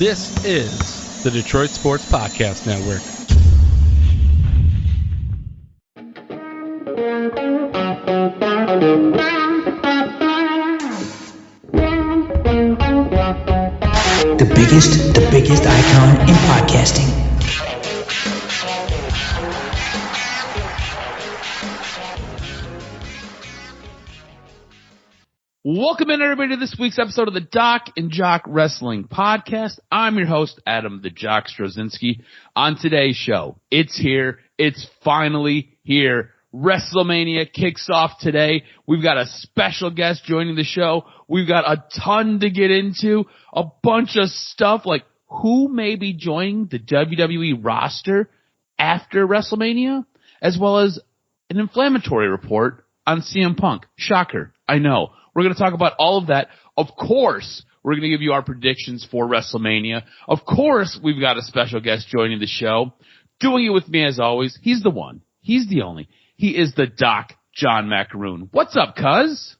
This is the Detroit Sports Podcast Network. The biggest icon in podcasting. Welcome in, everybody, to this week's episode of the DocNJock Wrestling Podcast. I'm your host, Adam the Jock Strozinski. On today's show, it's here. It's finally here. WrestleMania kicks off today. We've got a special guest joining the show. We've got a ton to get into, a bunch of stuff like who may be joining the WWE roster after WrestleMania, as well as an inflammatory report on CM Punk. Shocker, I know. We're going to talk about all of that. Of course, we're going to give you our predictions for WrestleMania. Of course, we've got a special guest joining the show. Doing it with me as always, he's the one. He's the only. He is the Doc, John Macaroon. What's up, cuz?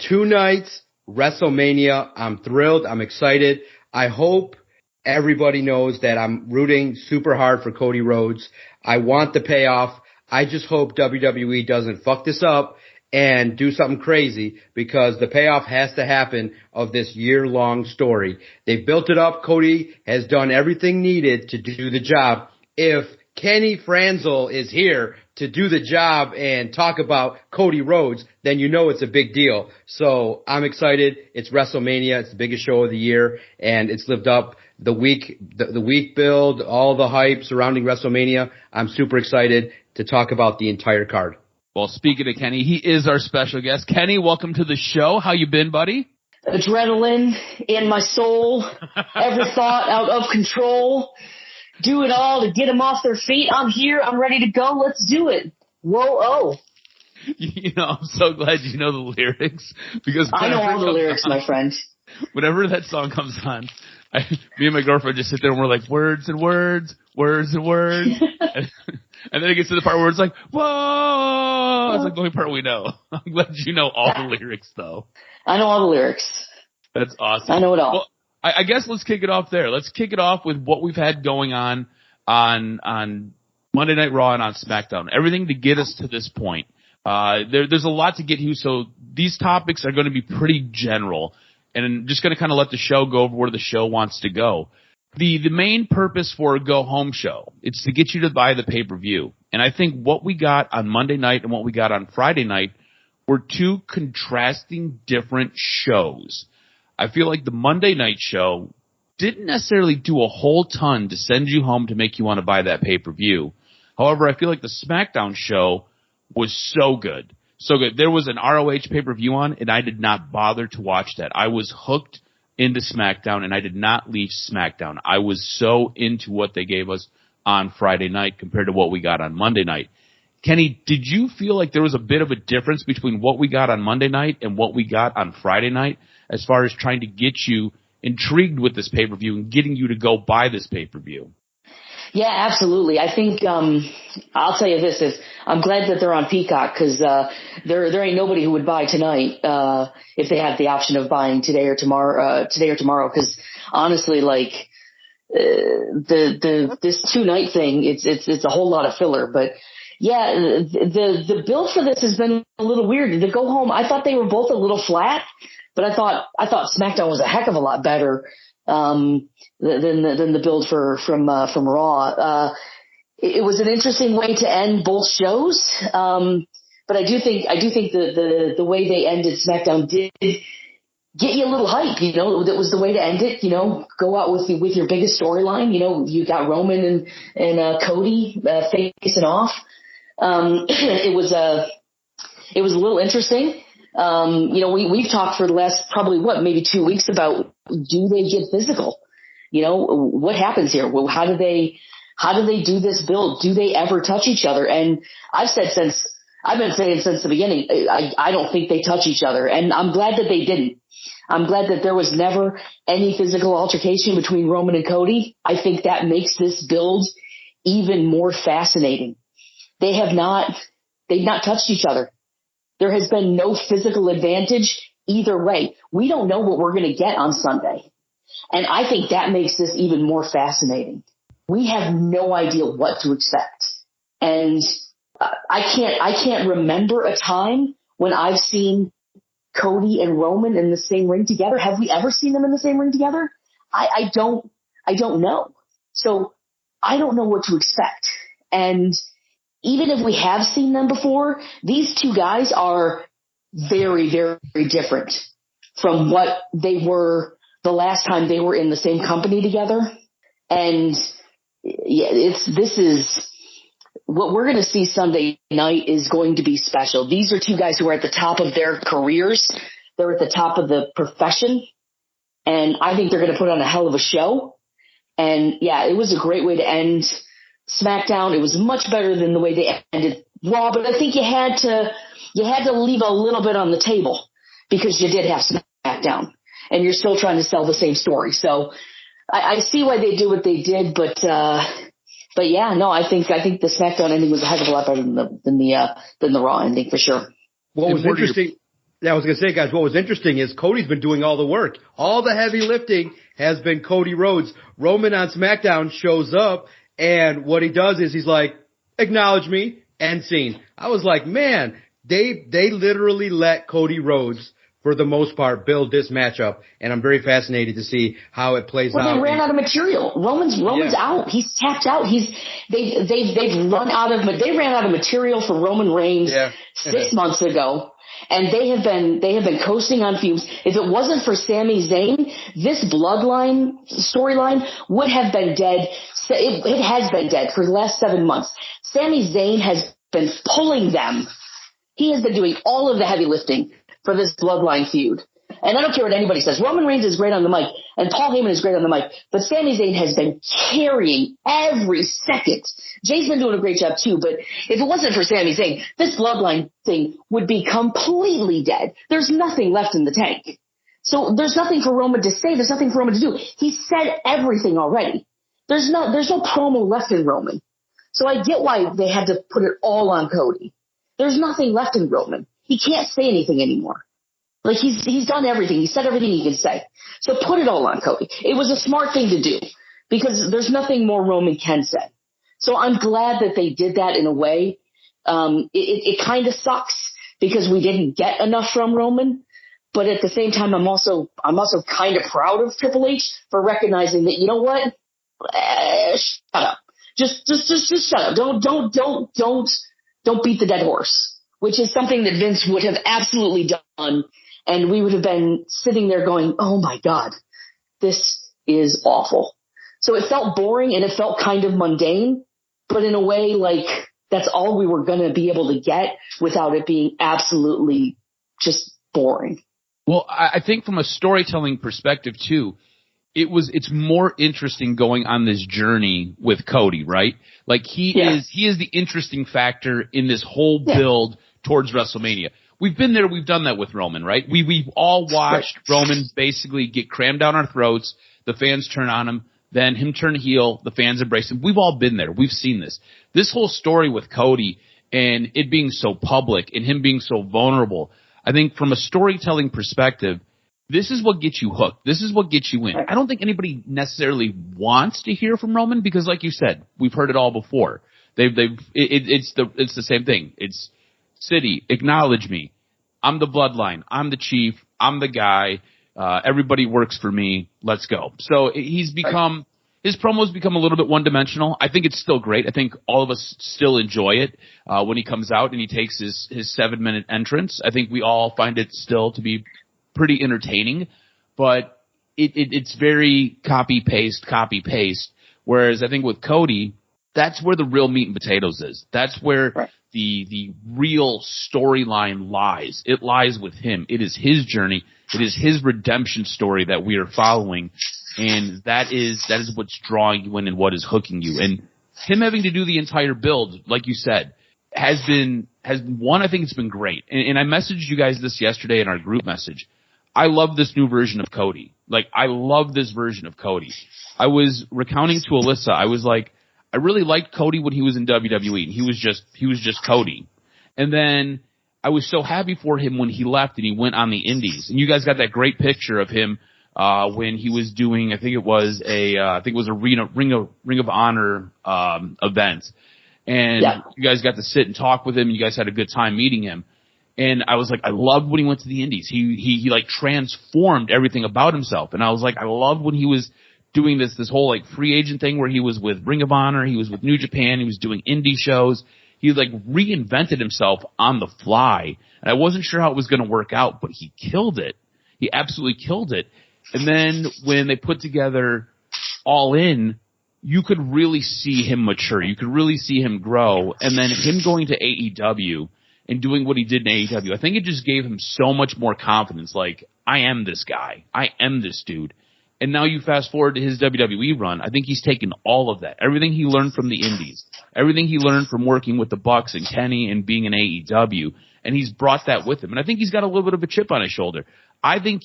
2 nights, WrestleMania. I'm thrilled. I'm excited. I hope everybody knows that I'm rooting super hard for Cody Rhodes. I want the payoff. I just hope WWE doesn't fuck this up and do something crazy, because the payoff has to happen of this year-long story. They've built it up. Cody has done everything needed to do the job. If Kenny Franzel is here to do the job and talk about Cody Rhodes, then you know it's a big deal. So I'm excited. It's WrestleMania. It's the biggest show of the year, and it's lived up. The week build, all the hype surrounding WrestleMania. I'm super excited to talk about the entire card. Well, speaking of Kenny, he is our special guest. Kenny, welcome to the show. How you been, buddy? Adrenaline in my soul, every thought out of control. Do it all to get them off their feet. I'm here. I'm ready to go. Let's do it. Whoa-oh. You know, I'm so glad you know the lyrics, because I know all the lyrics, my friend. Whenever that song comes on, me and my girlfriend just sit there and we're like, words and words, words and words. And then it gets to the part where it's like, whoa! It's like the only part we know. I'm glad you know all the lyrics, though. I know all the lyrics. That's awesome. I know it all. Well, I guess let's kick it off there. Let's kick it off with what we've had going on Monday Night Raw and on SmackDown. Everything to get us to this point. There's a lot to get to, so these topics are going to be pretty general. And I'm just going to kind of let the show go over where the show wants to go. The main purpose for a go-home show, it's to get you to buy the pay-per-view. And I think what we got on Monday night and what we got on Friday night were two contrasting different shows. I feel like the Monday night show didn't necessarily do a whole ton to send you home to make you want to buy that pay-per-view. However, I feel like the SmackDown show was so good. So good. There was an ROH pay-per-view on, and I did not bother to watch that. I was hooked into SmackDown, and I did not leave SmackDown. I was so into what they gave us on Friday night compared to what we got on Monday night. Kenny, did you feel like there was a bit of a difference between what we got on Monday night and what we got on Friday night as far as trying to get you intrigued with this pay-per-view and getting you to go buy this pay-per-view? Yeah, absolutely. I think I'll tell you this: is I'm glad that they're on Peacock, because there ain't nobody who would buy tonight if they had the option of buying today or tomorrow. Because honestly, like this 2-night thing, it's a whole lot of filler. But yeah, the build for this has been a little weird. The go home, I thought they were both a little flat, but I thought SmackDown was a heck of a lot better than the build from Raw. It was an interesting way to end both shows. But I do think the way they ended SmackDown did get you a little hype. You know, that was the way to end it. You know, go out with your biggest storyline. You know, you got Roman and Cody facing off. It was a little interesting. You know, we've talked for the last probably maybe 2 weeks about, do they get physical? You know, what happens here? Well, how do they do this build? Do they ever touch each other? And I've been saying since the beginning, I don't think they touch each other. And I'm glad that they didn't. I'm glad that there was never any physical altercation between Roman and Cody. I think that makes this build even more fascinating. They've not touched each other. There has been no physical advantage either way. We don't know what we're going to get on Sunday. And I think that makes this even more fascinating. We have no idea what to expect. And I can't remember a time when I've seen Cody and Roman in the same ring together. Have we ever seen them in the same ring together? I don't know. So I don't know what to expect. And even if we have seen them before, these two guys are very, very different from what they were the last time they were in the same company together. And yeah, this is what we're going to see Sunday night is going to be special. These are two guys who are at the top of their careers. They're at the top of the profession. And I think they're going to put on a hell of a show. And yeah, it was a great way to end SmackDown. It was much better than the way they ended Raw, but I think you had to leave a little bit on the table because you did have SmackDown and you're still trying to sell the same story. So I see why they did what they did, but yeah, no, I think the SmackDown ending was a heck of a lot better than the Raw ending for sure. What was interesting, I was going to say, guys, what was interesting is Cody's been doing all the work. All the heavy lifting has been Cody Rhodes. Roman on SmackDown shows up, and what he does is he's like, acknowledge me, end scene. I was like, man, they literally let Cody Rhodes, for the most part, build this matchup, and I'm very fascinated to see how it plays out. They ran out of material. Roman's out. He's tapped out. They've run out of. They ran out of material for Roman Reigns 6 months ago. And they have been coasting on fumes. If it wasn't for Sami Zayn, this bloodline storyline would have been dead. It has been dead for the last 7 months. Sami Zayn has been pulling them. He has been doing all of the heavy lifting for this bloodline feud. And I don't care what anybody says. Roman Reigns is great on the mic, and Paul Heyman is great on the mic, but Sami Zayn has been carrying every second. Jay's been doing a great job too, but if it wasn't for Sami Zayn, this bloodline thing would be completely dead. There's nothing left in the tank. So there's nothing for Roman to say. There's nothing for Roman to do. He said everything already. There's no promo left in Roman. So I get why they had to put it all on Cody. There's nothing left in Roman. He can't say anything anymore. Like he's done everything. He said everything he can say. So put it all on Cody. It was a smart thing to do because there's nothing more Roman can say. So I'm glad that they did that in a way. It kind of sucks because we didn't get enough from Roman, but at the same time, I'm also kind of proud of Triple H for recognizing that, you know what? Shut up. Just shut up. Don't beat the dead horse, which is something that Vince would have absolutely done. And we would have been sitting there going, oh my God, this is awful. So it felt boring and it felt kind of mundane, but in a way, like that's all we were going to be able to get without it being absolutely just boring. Well, I think from a storytelling perspective too, it's more interesting going on this journey with Cody, right? Like he is the interesting factor in this whole build towards WrestleMania. We've been there, we've done that with Roman, right? We've all watched Roman basically get crammed down our throats, the fans turn on him, then him turn heel, the fans embrace him. We've all been there. We've seen this. This whole story with Cody and it being so public and him being so vulnerable, I think from a storytelling perspective, this is what gets you hooked. This is what gets you in. I don't think anybody necessarily wants to hear from Roman because, like you said, we've heard it all before. It's the same thing. It's City, acknowledge me. I'm the bloodline. I'm the chief. I'm the guy. Everybody works for me. Let's go. So his promos become a little bit one-dimensional. I think it's still great. I think all of us still enjoy it when he comes out and he takes his 7-minute entrance. I think we all find it still to be pretty entertaining, but it's very copy-paste. Whereas I think with Cody, that's where the real meat and potatoes is. That's where the real storyline lies. It lies with him. It is his journey. It is his redemption story that we are following, and that is what's drawing you in and what is hooking you. And him having to do the entire build, like you said, has been one. I think it's been great. And I messaged you guys this yesterday in our group message. I love this new version of Cody. Like, I love this version of Cody. I was recounting to Alyssa. I was like, I really liked Cody when he was in WWE, and he was just Cody. And then I was so happy for him when he left and he went on the indies. And you guys got that great picture of him when he was doing, I think it was a Ring of Honor event, and you guys got to sit and talk with him. You guys had a good time meeting him, and I was like, I loved when he went to the Indies. He like transformed everything about himself, and I was like, I loved when he was doing this whole like free agent thing where he was with Ring of Honor, he was with New Japan, he was doing indie shows. He like reinvented himself on the fly, and I wasn't sure how it was going to work out, but he killed it. He absolutely killed it. And then when they put together All In, you could really see him mature. You could really see him grow. And then him going to AEW and doing what he did in AEW, I think it just gave him so much more confidence. Like, I am this guy. I am this dude. And now you fast forward to his WWE run. I think he's taken all of that. Everything he learned from the Indies. Everything he learned from working with the Bucks and Kenny and being in AEW. And he's brought that with him. And I think he's got a little bit of a chip on his shoulder. I think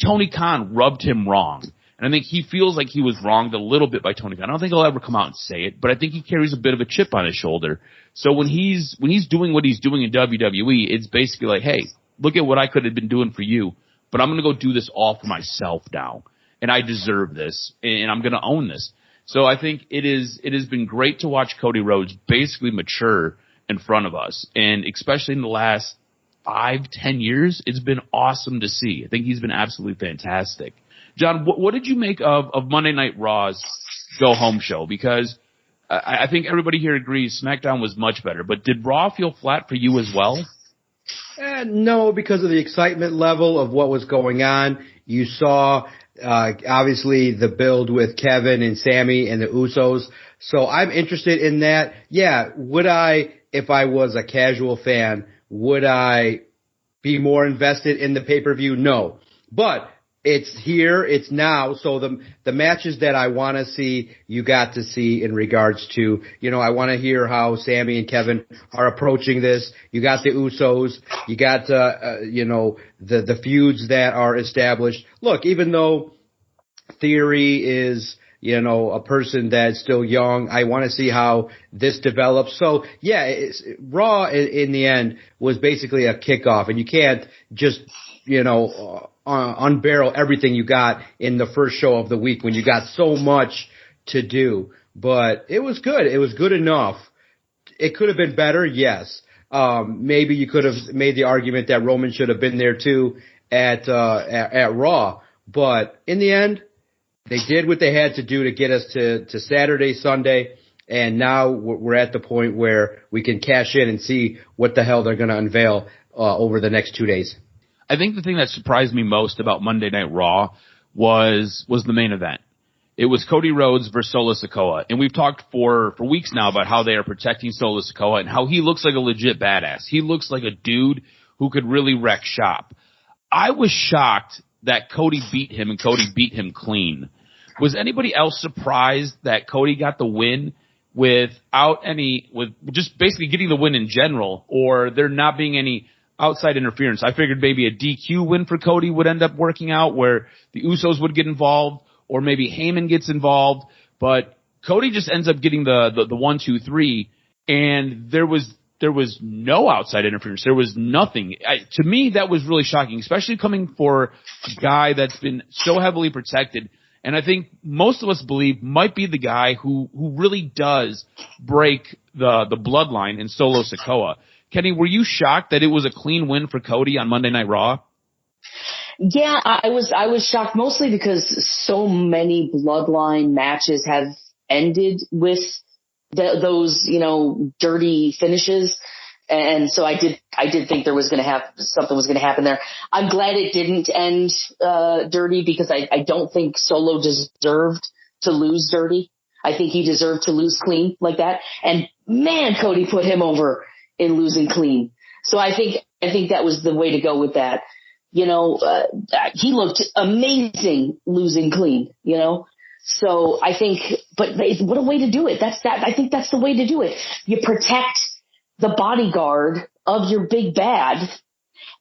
Tony Khan rubbed him wrong. And I think he feels like he was wronged a little bit by Tony Khan. I don't think he'll ever come out and say it, but I think he carries a bit of a chip on his shoulder. So when he's doing what he's doing in WWE, it's basically like, hey, look at what I could have been doing for you, but I'm going to go do this all for myself now. And I deserve this, and I'm going to own this. So I think it has been great to watch Cody Rhodes basically mature in front of us. And especially in the last 5-10 years, it's been awesome to see. I think he's been absolutely fantastic. John, what did you make of Monday Night Raw's Go Home show? Because I think everybody here agrees SmackDown was much better. But did Raw feel flat for you as well? No, because of the excitement level of what was going on. You saw, obviously, the build with Kevin and Sami and the Usos. So I'm interested in that. Yeah, would I, if I was a casual fan, would I be more invested in the pay-per-view? No. But it's here, it's now, so the matches that I want to see, you got to see in regards to, I want to hear how Sami and Kevin are approaching this. You got the Usos, you got, the feuds that are established. Look, even though Theory is, a person that's still young, I want to see how this develops. So, yeah, Raw in the end was basically a kickoff, and you can't just, unbarrel everything you got in the first show of the week when you got so much to do. But it was good. It was good enough. It could have been better, yes. Maybe you could have made the argument that Roman should have been there too at Raw. But in the end, they did what they had to do to get us to Saturday, Sunday, and now we're at the point where we can cash in and see what the hell they're going to unveil over the next 2 days. I think the thing that surprised me most about Monday Night Raw was the main event. It was Cody Rhodes versus Solo Sikoa. And we've talked for weeks now about how they are protecting Solo Sikoa and how he looks like a legit badass. He looks like a dude who could really wreck shop. I was shocked that Cody beat him and Cody beat him clean. Was anybody else surprised that Cody got the win with just basically getting the win in general, or there not being any outside interference? I figured maybe a DQ win for Cody would end up working out where the Usos would get involved, or maybe Heyman gets involved, but Cody just ends up getting the 1, 2, 3, and there was no outside interference. There was nothing. To me, that was really shocking, especially coming for a guy that's been so heavily protected. And I think most of us believe might be the guy who really does break the bloodline in Solo Sikoa. Kenny, were you shocked that it was a clean win for Cody on Monday Night Raw? Yeah, I was shocked mostly because so many bloodline matches have ended with those, dirty finishes. And so I did think there was going to something was going to happen there. I'm glad it didn't end dirty, because I don't think Solo deserved to lose dirty. I think he deserved to lose clean like that. And man, Cody put him over in losing clean. So I think that was the way to go with that. He looked amazing losing clean, So I think, but what a way to do it. I think that's the way to do it. You protect the bodyguard of your big bad,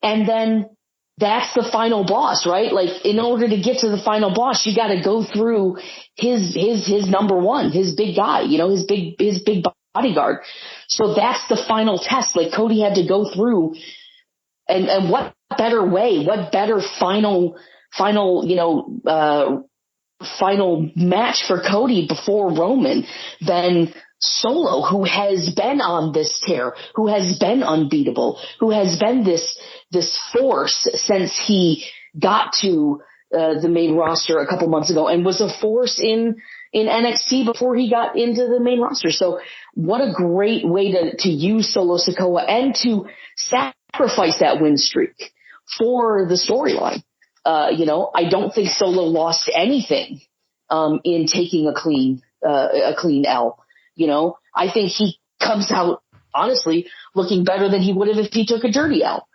and then that's the final boss, right? Like, in order to get to the final boss, you got to go through his number one, his big guy, his big bodyguard. So that's the final test. Like, Cody had to go through, and what better way, what better final final match for Cody before Roman than Solo, who has been on this tear, who has been unbeatable, who has been this force since he got to the main roster a couple months ago and was a force in NXT before he got into the main roster. So what a great way to use Solo Sikoa and to sacrifice that win streak for the storyline. I don't think Solo lost anything in taking a clean L. I think he comes out, honestly, looking better than he would have if he took a dirty L.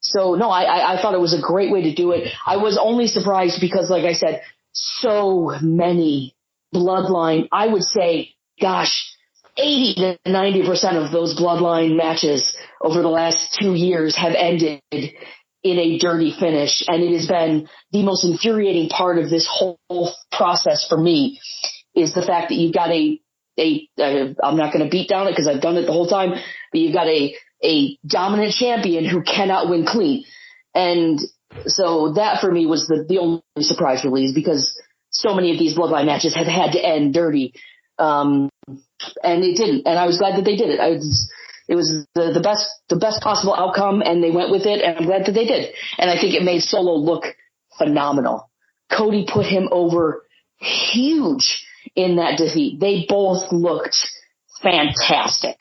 So no, I thought it was a great way to do it. I was only surprised because, like I said, so many bloodline, I would say, 80 to 90% of those bloodline matches over the last 2 years have ended in a dirty finish. And it has been the most infuriating part of this whole process for me is the fact that you've got I'm not going to beat down it because I've done it the whole time, but you've got a dominant champion who cannot win clean. And so that for me was the only surprise release because so many of these bloodline matches have had to end dirty. And it didn't. And I was glad that they did it. It was the best possible outcome, and they went with it, and I'm glad that they did. And I think it made Solo look phenomenal. Cody put him over huge in that defeat. They both looked fantastic.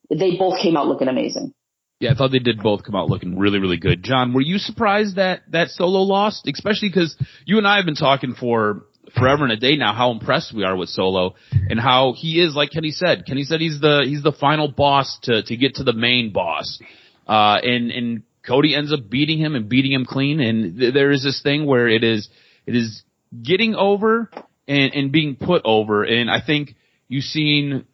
They both came out looking amazing. Yeah, I thought they did both come out looking really, really good. John, were you surprised that Solo lost? Especially because you and I have been talking for forever and a day now how impressed we are with Solo and how he is, like Kenny said. Kenny said he's the final boss to get to the main boss. And Cody ends up beating him clean. And there is this thing where it is getting over and being put over. And I think you've seen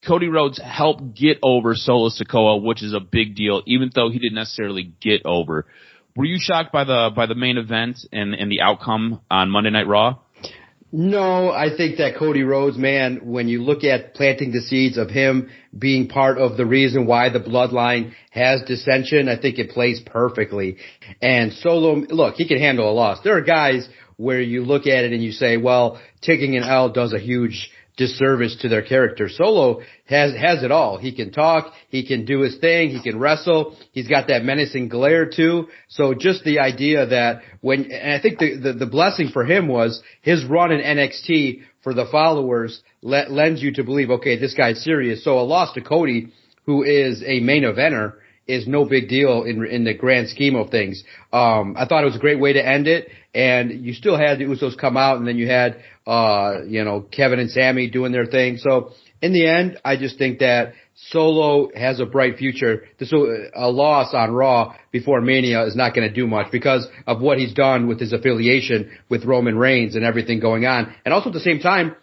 Cody Rhodes help get over Solo Sikoa, which is a big deal, even though he didn't necessarily get over. Were you shocked by the main event and the outcome on Monday Night Raw? No, I think that Cody Rhodes, man, when you look at planting the seeds of him being part of the reason why the bloodline has dissension, I think it plays perfectly. And Solo, look, he can handle a loss. There are guys where you look at it and you say, well, taking an L does a huge disservice to their character. Solo has it all. He can talk, he can do his thing, he can wrestle, he's got that menacing glare too. So just the idea that and I think the blessing for him was his run in NXT for the followers lends you to believe, okay, this guy's serious. So a loss to Cody, who is a main eventer, is no big deal in the grand scheme of things. I thought it was a great way to end it, and you still had the Usos come out, and then you had, Kevin and Sami doing their thing. So in the end, I just think that Solo has a bright future. A loss on Raw before Mania is not going to do much because of what he's done with his affiliation with Roman Reigns and everything going on. And also at the same time,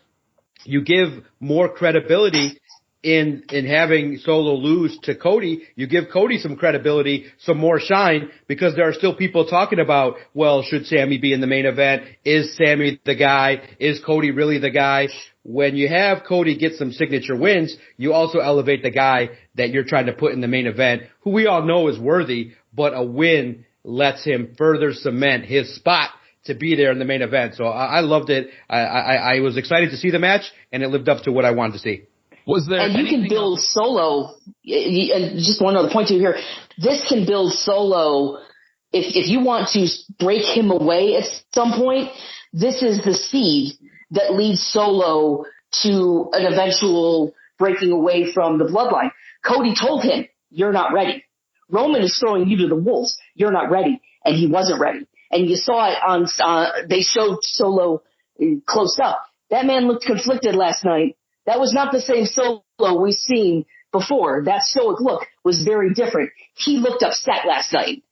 you give more credibility in having Solo lose to Cody. You give Cody some credibility, some more shine, because there are still people talking about, well, should Sami be in the main event? Is Sami the guy? Is Cody really the guy? When you have Cody get some signature wins, you also elevate the guy that you're trying to put in the main event, who we all know is worthy, but a win lets him further cement his spot to be there in the main event. So I loved it. I was excited to see the match, and it lived up to what I wanted to see. Was there and you can build else? Solo, and just one other point to here, this can build Solo, if you want to break him away at some point, this is the seed that leads Solo to an eventual breaking away from the bloodline. Cody told him, you're not ready. Roman is throwing you to the wolves. You're not ready. And he wasn't ready. And you saw it they showed Solo close up. That man looked conflicted last night. That was not the same Solo we've seen before. That stoic look was very different. He looked upset last night.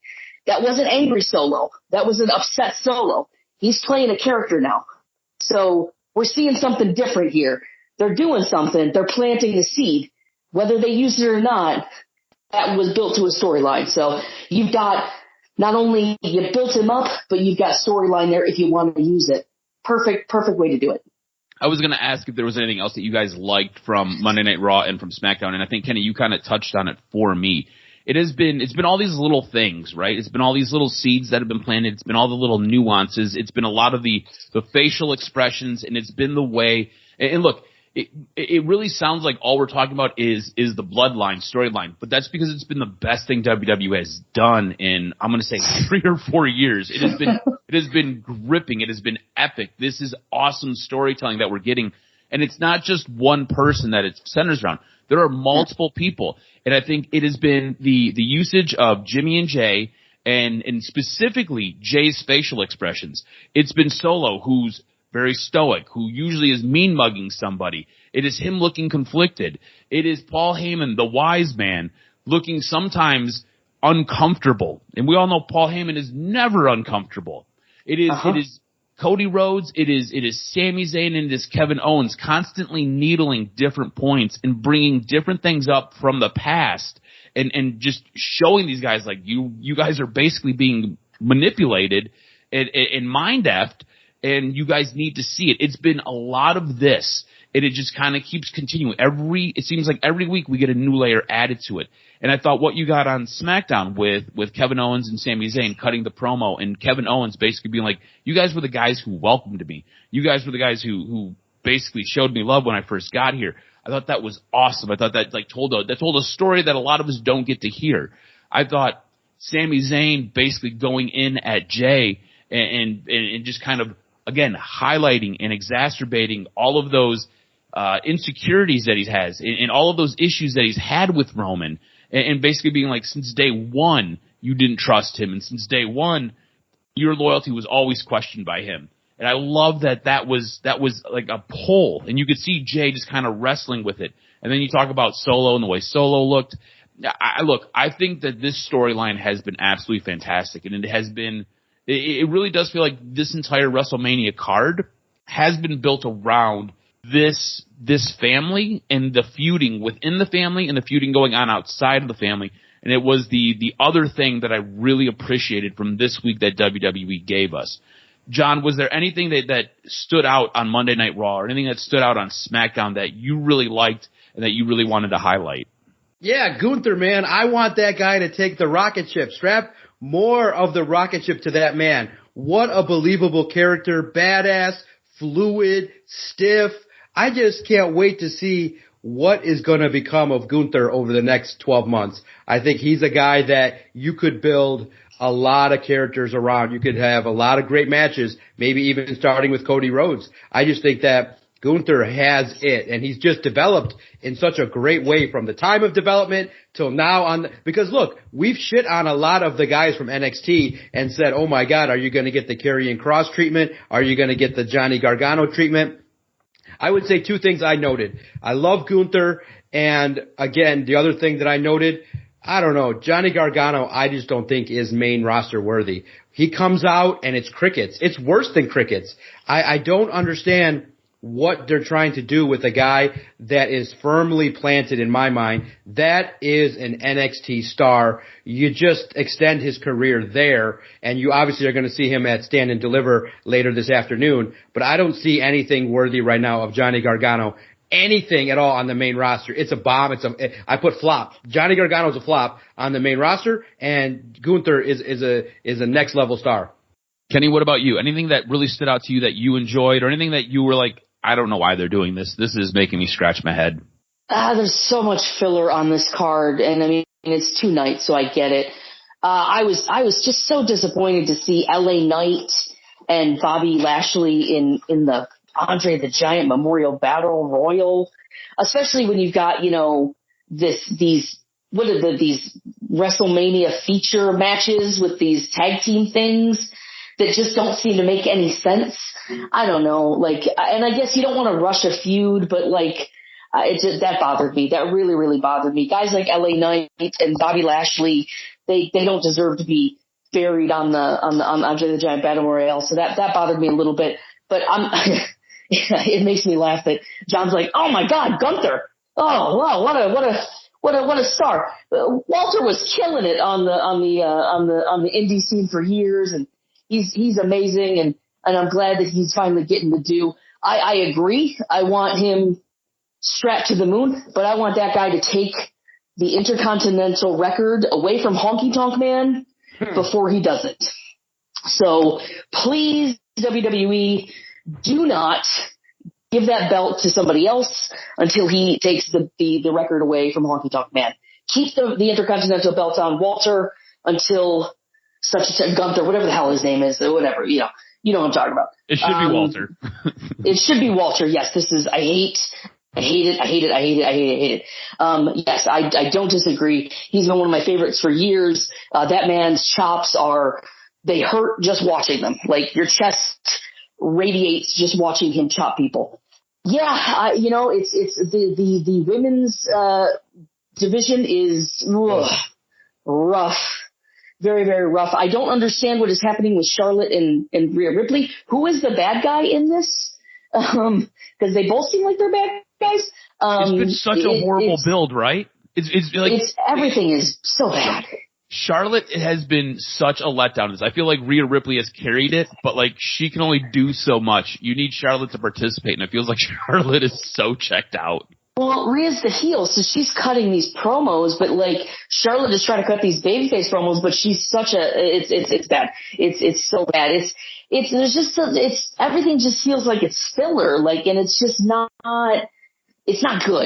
That wasn't angry Solo. That was an upset Solo. He's playing a character now. So we're seeing something different here. They're doing something. They're planting a seed. Whether they use it or not, that was built to a storyline. So you've got not only you built him up, but you've got storyline there if you want to use it. Perfect way to do it. I was going to ask if there was anything else that you guys liked from Monday Night Raw and from SmackDown, and I think, Kenny, you kind of touched on it for me. it's been all these little things, right? It's been all these little seeds that have been planted. It's been all the little nuances. It's been a lot of the facial expressions, and it's been the way, and look, it really sounds like all we're talking about is the bloodline storyline, but that's because it's been the best thing WWE has done in, I'm going to say 3 or 4 years. It has been gripping. It has been epic. This is awesome storytelling that we're getting. And it's not just one person that it centers around. There are multiple people. And I think it has been the usage of Jimmy and Jay and specifically Jay's facial expressions. It's been Solo, who's very stoic, who usually is mean-mugging somebody. It is him looking conflicted. It is Paul Heyman, the wise man, looking sometimes uncomfortable. And we all know Paul Heyman is never uncomfortable. It is Cody Rhodes, it is Sami Zayn, and it is Kevin Owens constantly needling different points and bringing different things up from the past and just showing these guys like you guys are basically being manipulated and mind-effed, and you guys need to see it. It's been a lot of this, and it just kind of keeps continuing. It seems like every week we get a new layer added to it. And I thought what you got on SmackDown with Kevin Owens and Sami Zayn cutting the promo, and Kevin Owens basically being like, you guys were the guys who welcomed me. You guys were the guys who basically showed me love when I first got here. I thought that was awesome. I thought that told a story that a lot of us don't get to hear. I thought Sami Zayn basically going in at Jay and just kind of, again, highlighting and exacerbating all of those insecurities that he has and all of those issues that he's had with Roman, and basically being like, since day one, you didn't trust him, and since day one, your loyalty was always questioned by him. And I love that was like a pull, and you could see Jay just kind of wrestling with it. And then you talk about Solo and the way Solo looked. I think that this storyline has been absolutely fantastic, and it really does feel like this entire WrestleMania card has been built around this family and the feuding within the family and the feuding going on outside of the family. And it was the other thing that I really appreciated from this week that WWE gave us. John, was there anything that stood out on Monday Night Raw or anything that stood out on SmackDown that you really liked and that you really wanted to highlight? Yeah, Gunther, man. I want that guy to take the rocket ship. Strap more of the rocket ship to that man. What a believable character. Badass, fluid, stiff. I just can't wait to see what is going to become of Gunther over the next 12 months. I think he's a guy that you could build a lot of characters around. You could have a lot of great matches, maybe even starting with Cody Rhodes. I just think that Gunther has it, and he's just developed in such a great way from the time of development till now because look, we've shit on a lot of the guys from NXT and said, oh my God, are you going to get the Karrion Kross treatment? Are you going to get the Johnny Gargano treatment? I would say two things I noted. I love Gunther, and again, the other thing that I noted, I don't know, Johnny Gargano I just don't think is main roster worthy. He comes out and it's crickets. It's worse than crickets. I don't understand what they're trying to do with a guy that is firmly planted in my mind. That is an NXT star. You just extend his career there, and you obviously are going to see him at Stand and Deliver later this afternoon, but I don't see anything worthy right now of Johnny Gargano, anything at all on the main roster. It's a bomb. I put flop. Johnny Gargano's a flop on the main roster, and Gunther is a next level star. Kenny, what about you? Anything that really stood out to you that you enjoyed, or anything that you were like, I don't know why they're doing this. This is making me scratch my head. There's so much filler on this card, and I mean, it's 2 nights, so I get it. I was just so disappointed to see LA Knight and Bobby Lashley in the Andre the Giant Memorial Battle Royal, especially when you've got, these WrestleMania feature matches with these tag team things that just don't seem to make any sense. I don't know, and I guess you don't want to rush a feud, but that bothered me. That really, really bothered me. Guys like LA Knight and Bobby Lashley, they don't deserve to be buried on Andre the Giant Battle Royale. So that bothered me a little bit, but it makes me laugh that John's like, oh my God, Gunther. Oh, wow, what a star. Walter was killing it on the indie scene for years, and he's amazing, and I'm glad that he's finally getting to do. I agree. I want him strapped to the moon, but I want that guy to take the Intercontinental record away from Honky Tonk Man before he does it. So please, WWE, do not give that belt to somebody else until he takes the record away from Honky Tonk Man. Keep the Intercontinental belt on Walter until Gunther, whatever the hell his name is, or whatever, you know what I'm talking about. It should be Walter. It should be Walter. Yes, I hate it. Yes, I don't disagree. He's been one of my favorites for years. That man's chops they hurt just watching them. Like your chest radiates just watching him chop people. Yeah, it's the women's, division is rough. Very, very rough. I don't understand what is happening with Charlotte and Rhea Ripley. Who is the bad guy in this? Because they both seem like they're bad guys. It's been such a horrible build, right? It's like everything is so bad. Charlotte has been such a letdown. I feel like Rhea Ripley has carried it, but like she can only do so much. You need Charlotte to participate, and it feels like Charlotte is so checked out. Well, Rhea's the heel, so she's cutting these promos, but like Charlotte is trying to cut these babyface promos, but she's it's bad. It's so bad. Everything just feels like it's filler, like, and it's just not good.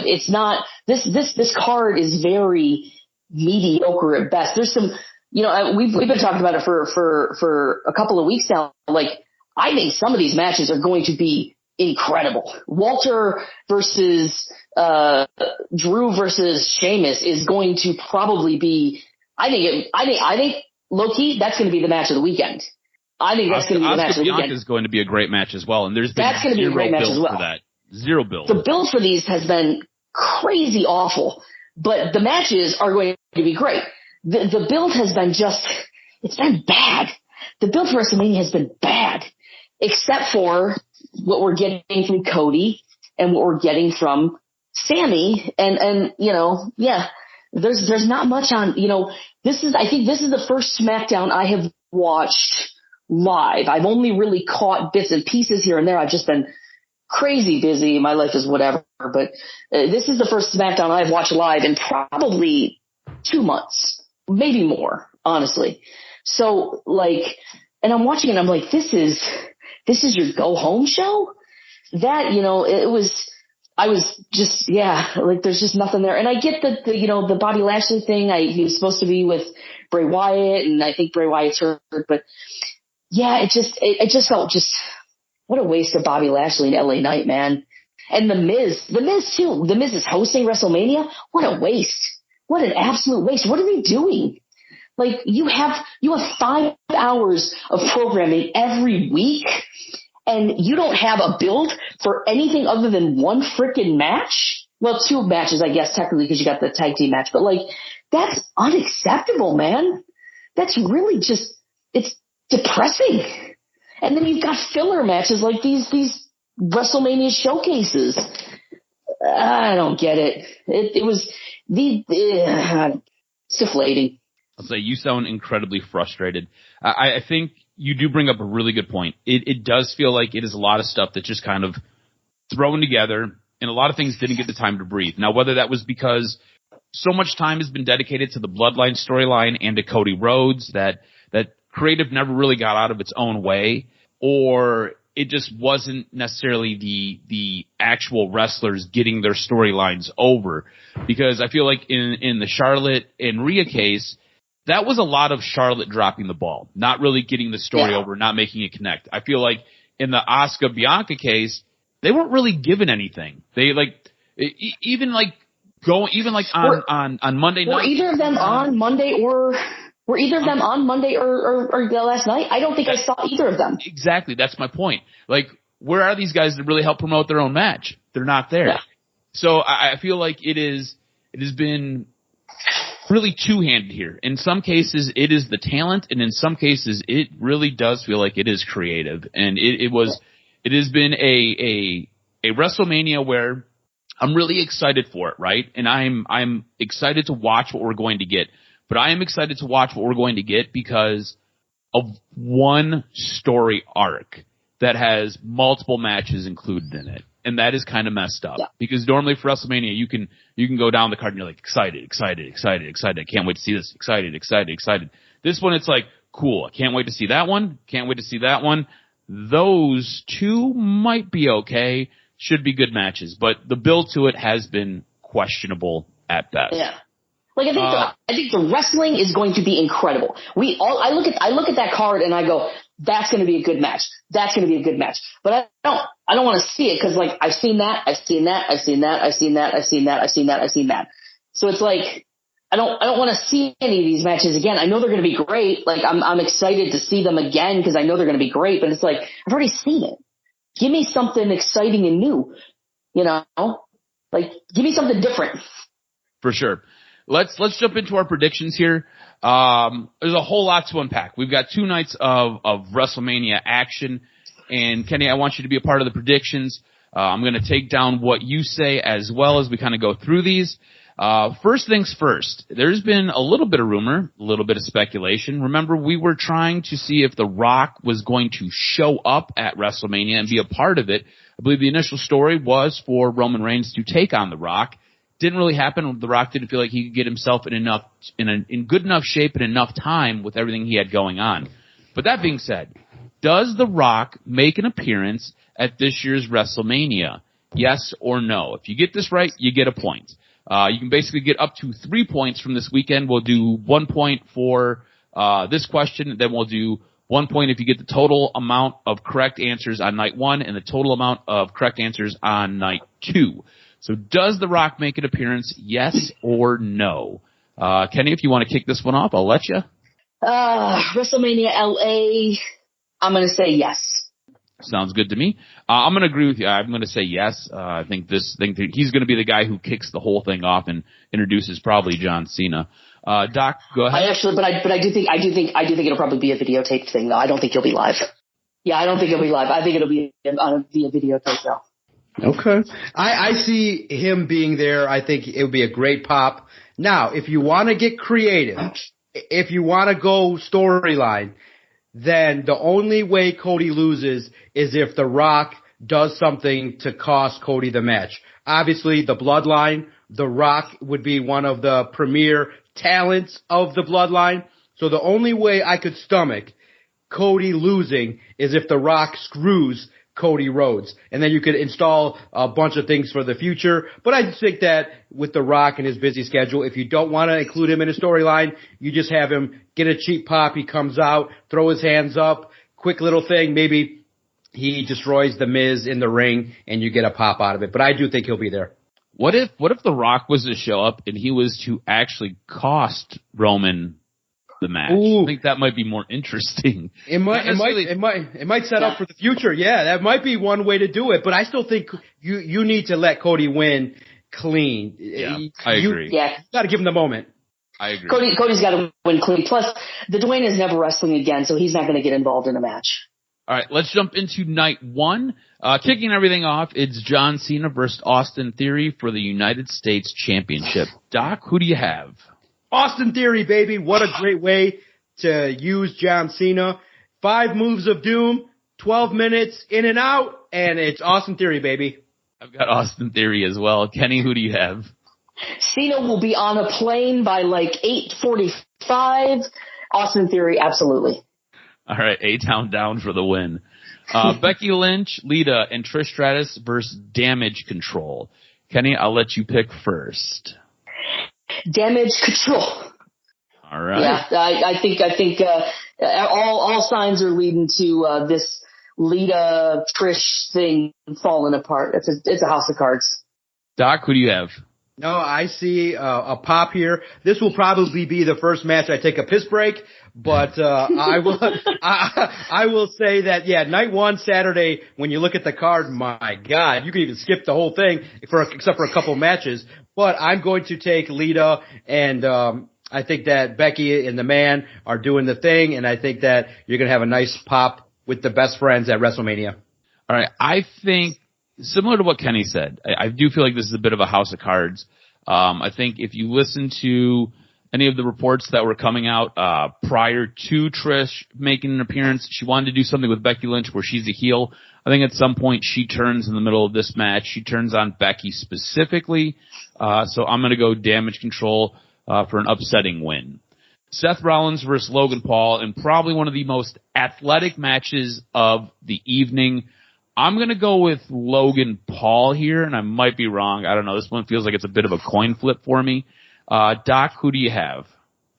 It's not, this card is very mediocre at best. There's some, we've been talking about it for a couple of weeks now. Like, I think some of these matches are going to be incredible. Walter versus Drew versus Sheamus is going to probably be. I think low-key that's going to be the match of the weekend. I think that's going to be the match of the weekend. Is going to be a great match as well, and there's been that's going to be a great match as well. For that. Zero build. The build for these has been crazy awful, but the matches are going to be great. The build has been it's been bad. The build for WrestleMania has been bad, except for what we're getting from Cody and what we're getting from Sammy, and there's not much on, I think this is the first SmackDown I have watched live. I've only really caught bits and pieces here and there. I've just been crazy busy. My life is whatever, but this is the first SmackDown I've watched live in probably 2 months, maybe more, honestly. So and I'm watching it, I'm like, this is your go home show? That, I was just, there's just nothing there. And I get the Bobby Lashley thing. He was supposed to be with Bray Wyatt, and I think Bray Wyatt's hurt, but yeah, it just felt what a waste of Bobby Lashley and LA Knight, man. And The Miz too. The Miz is hosting WrestleMania. What a waste. What an absolute waste. What are they doing? Like, you have 5 hours of programming every week, and you don't have a build for anything other than one freaking match? Well, 2 matches, I guess, technically, because you got the tag team match. But, that's unacceptable, man. That's really it's depressing. And then you've got filler matches like these WrestleMania showcases. I don't get it. It was it's deflating. I'll say you sound incredibly frustrated. I think you do bring up a really good point. It does feel like it is a lot of stuff that's just kind of thrown together, and a lot of things didn't get the time to breathe. Now, whether that was because so much time has been dedicated to the Bloodline storyline and to Cody Rhodes that creative never really got out of its own way, or it just wasn't necessarily the actual wrestlers getting their storylines over. Because I feel like in the Charlotte and Rhea case, that was a lot of Charlotte dropping the ball, not really getting the story over, not making it connect. I feel like in the Asuka Bianca case, they weren't really given anything. They on Monday night. Were either of them on Monday or last night? I don't think I saw either of them. Exactly. That's my point. Where are these guys that really help promote their own match? They're not there. Yeah. So I feel like it has been really two-handed here. In some cases, it is the talent, and in some cases, it really does feel like it is creative. And it has been a WrestleMania where I'm really excited for it, right? And I'm excited to watch what we're going to get. But I am excited to watch what we're going to get because of one story arc that has multiple matches included in it. And that is kind of messed up. Yeah. Because normally for WrestleMania, you can go down the card and you're like, excited. I can't wait to see this. Excited. This one, it's like, cool. I can't wait to see that one. Those two might be okay. Should be good matches. But the build to it has been questionable at best. Yeah. Like I think the wrestling is going to be incredible. I look at that card and I go, that's going to be a good match. But I don't want to see it because like I've seen that. So it's like I don't want to see any of these matches again. I know they're going to be great. Like I'm excited to see them again because I know they're going to be great. But it's like I've already seen it. Give me something exciting and new. You know, like give me something different. For sure. Let's jump into our predictions here. There's a whole lot to unpack. We've got 2 nights of WrestleMania action, and Kenny, I want you to be a part of the predictions. I'm going to take down what you say as well as we kind of go through these. First things first, there's been a little bit of rumor, a little bit of speculation. Remember, we were trying to see if The Rock was going to show up at WrestleMania and be a part of it. I believe the initial story was for Roman Reigns to take on The Rock. Didn't really happen. The Rock didn't feel like he could get himself in good enough shape and enough time with everything he had going on. But that being said, does The Rock make an appearance at this year's WrestleMania? Yes or no? If you get this right, you get a point. You can basically get up to 3 points from this weekend. We'll do 1 point for this question, then we'll do 1 point if you get the total amount of correct answers on night 1 and the total amount of correct answers on night 2. So does The Rock make an appearance, yes or no? Kenny, if you want to kick this one off, I'll let you. WrestleMania LA, I'm going to say yes. Sounds good to me. I'm going to agree with you. I'm going to say yes. I think he's going to be the guy who kicks the whole thing off and introduces probably John Cena. Doc, go ahead. I do think it'll probably be a videotaped thing though. I don't think he'll be live. Yeah, I don't think it'll be live. I think it'll be a videotape though. Okay. I see him being there. I think it would be a great pop. Now, if you want to get creative, if you want to go storyline, then the only way Cody loses is if The Rock does something to cost Cody the match. Obviously, the Bloodline, The Rock would be one of the premier talents of the Bloodline. So the only way I could stomach Cody losing is if The Rock screws Cody Rhodes. And then you could install a bunch of things for the future. But I think that with The Rock and his busy schedule, if you don't want to include him in a storyline, you just have him get a cheap pop. He comes out, throw his hands up, quick little thing. Maybe he destroys The Miz in the ring and you get a pop out of it. But I do think he'll be there. What if The Rock was to show up and he was to actually cost Roman the match? Ooh. I think that might be more interesting. It might set up for the future. Yeah, that might be one way to do it. But I still think you need to let Cody win clean. Yeah, I agree. Yeah, you got to give him the moment. I agree. Cody's got to win clean. Plus, the Dwayne is never wrestling again, so he's not going to get involved in a match. All right, let's jump into night 1. Kicking everything off, it's John Cena versus Austin Theory for the United States Championship. Doc, who do you have? Austin Theory, baby. What a great way to use John Cena. 5 moves of doom, 12 minutes in and out, and it's Austin Theory, baby. I've got Austin Theory as well. Kenny, who do you have? Cena will be on a plane by like 8:45. Austin Theory, absolutely. All right, A-Town down for the win. Becky Lynch, Lita, and Trish Stratus versus Damage Control. Kenny, I'll let you pick first. Damage Control. All right. Yeah, I think all signs are leading to this Lita Trish thing falling apart. It's a house of cards. Doc, who do you have? No, I see a pop here. This will probably be the first match I take a piss break, but I will say that night 1 Saturday when you look at the card, my God, you can even skip the whole thing except for a couple matches. But I'm going to take Lita, and I think that Becky and the Man are doing the thing, and I think that you're going to have a nice pop with the best friends at WrestleMania. All right, I think similar to what Kenny said, I do feel like this is a bit of a house of cards. I think if you listen to any of the reports that were coming out prior to Trish making an appearance. She wanted to do something with Becky Lynch where she's a heel. I think at some point she turns in the middle of this match. She turns on Becky specifically. So I'm going to go Damage Control for an upsetting win. Seth Rollins versus Logan Paul, and probably one of the most athletic matches of the evening. I'm going to go with Logan Paul here, and I might be wrong. I don't know. This one feels like it's a bit of a coin flip for me. Doc, who do you have?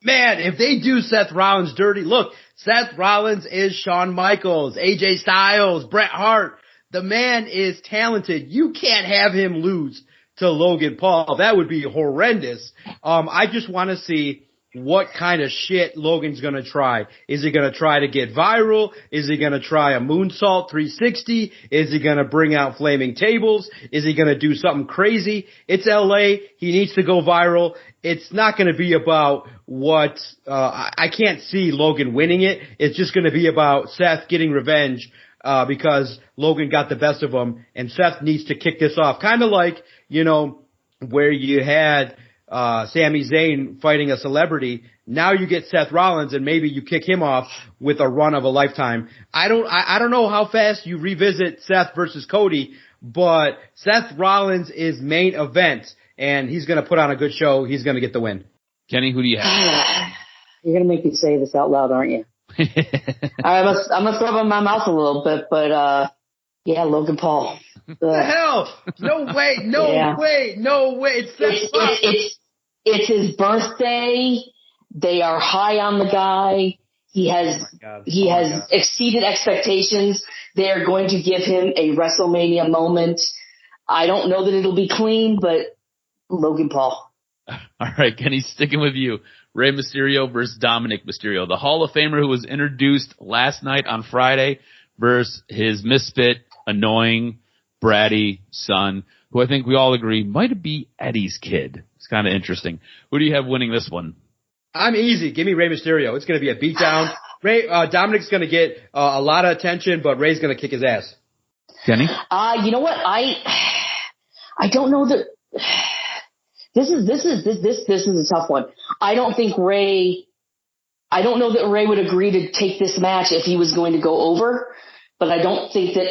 Man, if they do Seth Rollins dirty, look, Seth Rollins is Shawn Michaels, AJ Styles, Bret Hart. The man is talented. You can't have him lose to Logan Paul. That would be horrendous. I just want to see what kind of shit Logan's going to try. Is he going to try to get viral? Is he going to try a moonsault 360? Is he going to bring out flaming tables? Is he going to do something crazy? It's LA. He needs to go viral. It's not going to be about what, I can't see Logan winning it. It's just going to be about Seth getting revenge, because Logan got the best of him, and Seth needs to kick this off. Kind of like, where you had, Sami Zayn fighting a celebrity. Now you get Seth Rollins, and maybe you kick him off with a run of a lifetime. I don't know how fast you revisit Seth versus Cody, but Seth Rollins is main event, and he's going to put on a good show. He's going to get the win. Kenny, who do you have? You're going to make me say this out loud, aren't you? I'm going to throw up in my mouth a little bit, but yeah, Logan Paul. What the hell? No way, no way. It's his birthday. They are high on the guy. He has exceeded expectations. They are going to give him a WrestleMania moment. I don't know that it'll be clean, but Logan Paul. All right, Kenny, sticking with you. Rey Mysterio versus Dominic Mysterio, the Hall of Famer who was introduced last night on Friday versus his misfit, annoying, bratty son, who I think we all agree might be Eddie's kid. It's kind of interesting. Who do you have winning this one? I'm easy. Give me Rey Mysterio. It's going to be a beatdown. Dominic's going to get a lot of attention, but Rey's going to kick his ass. Kenny? You know what? I don't know that. This is a tough one. I don't know that Rey would agree to take this match if he was going to go over, but I don't think that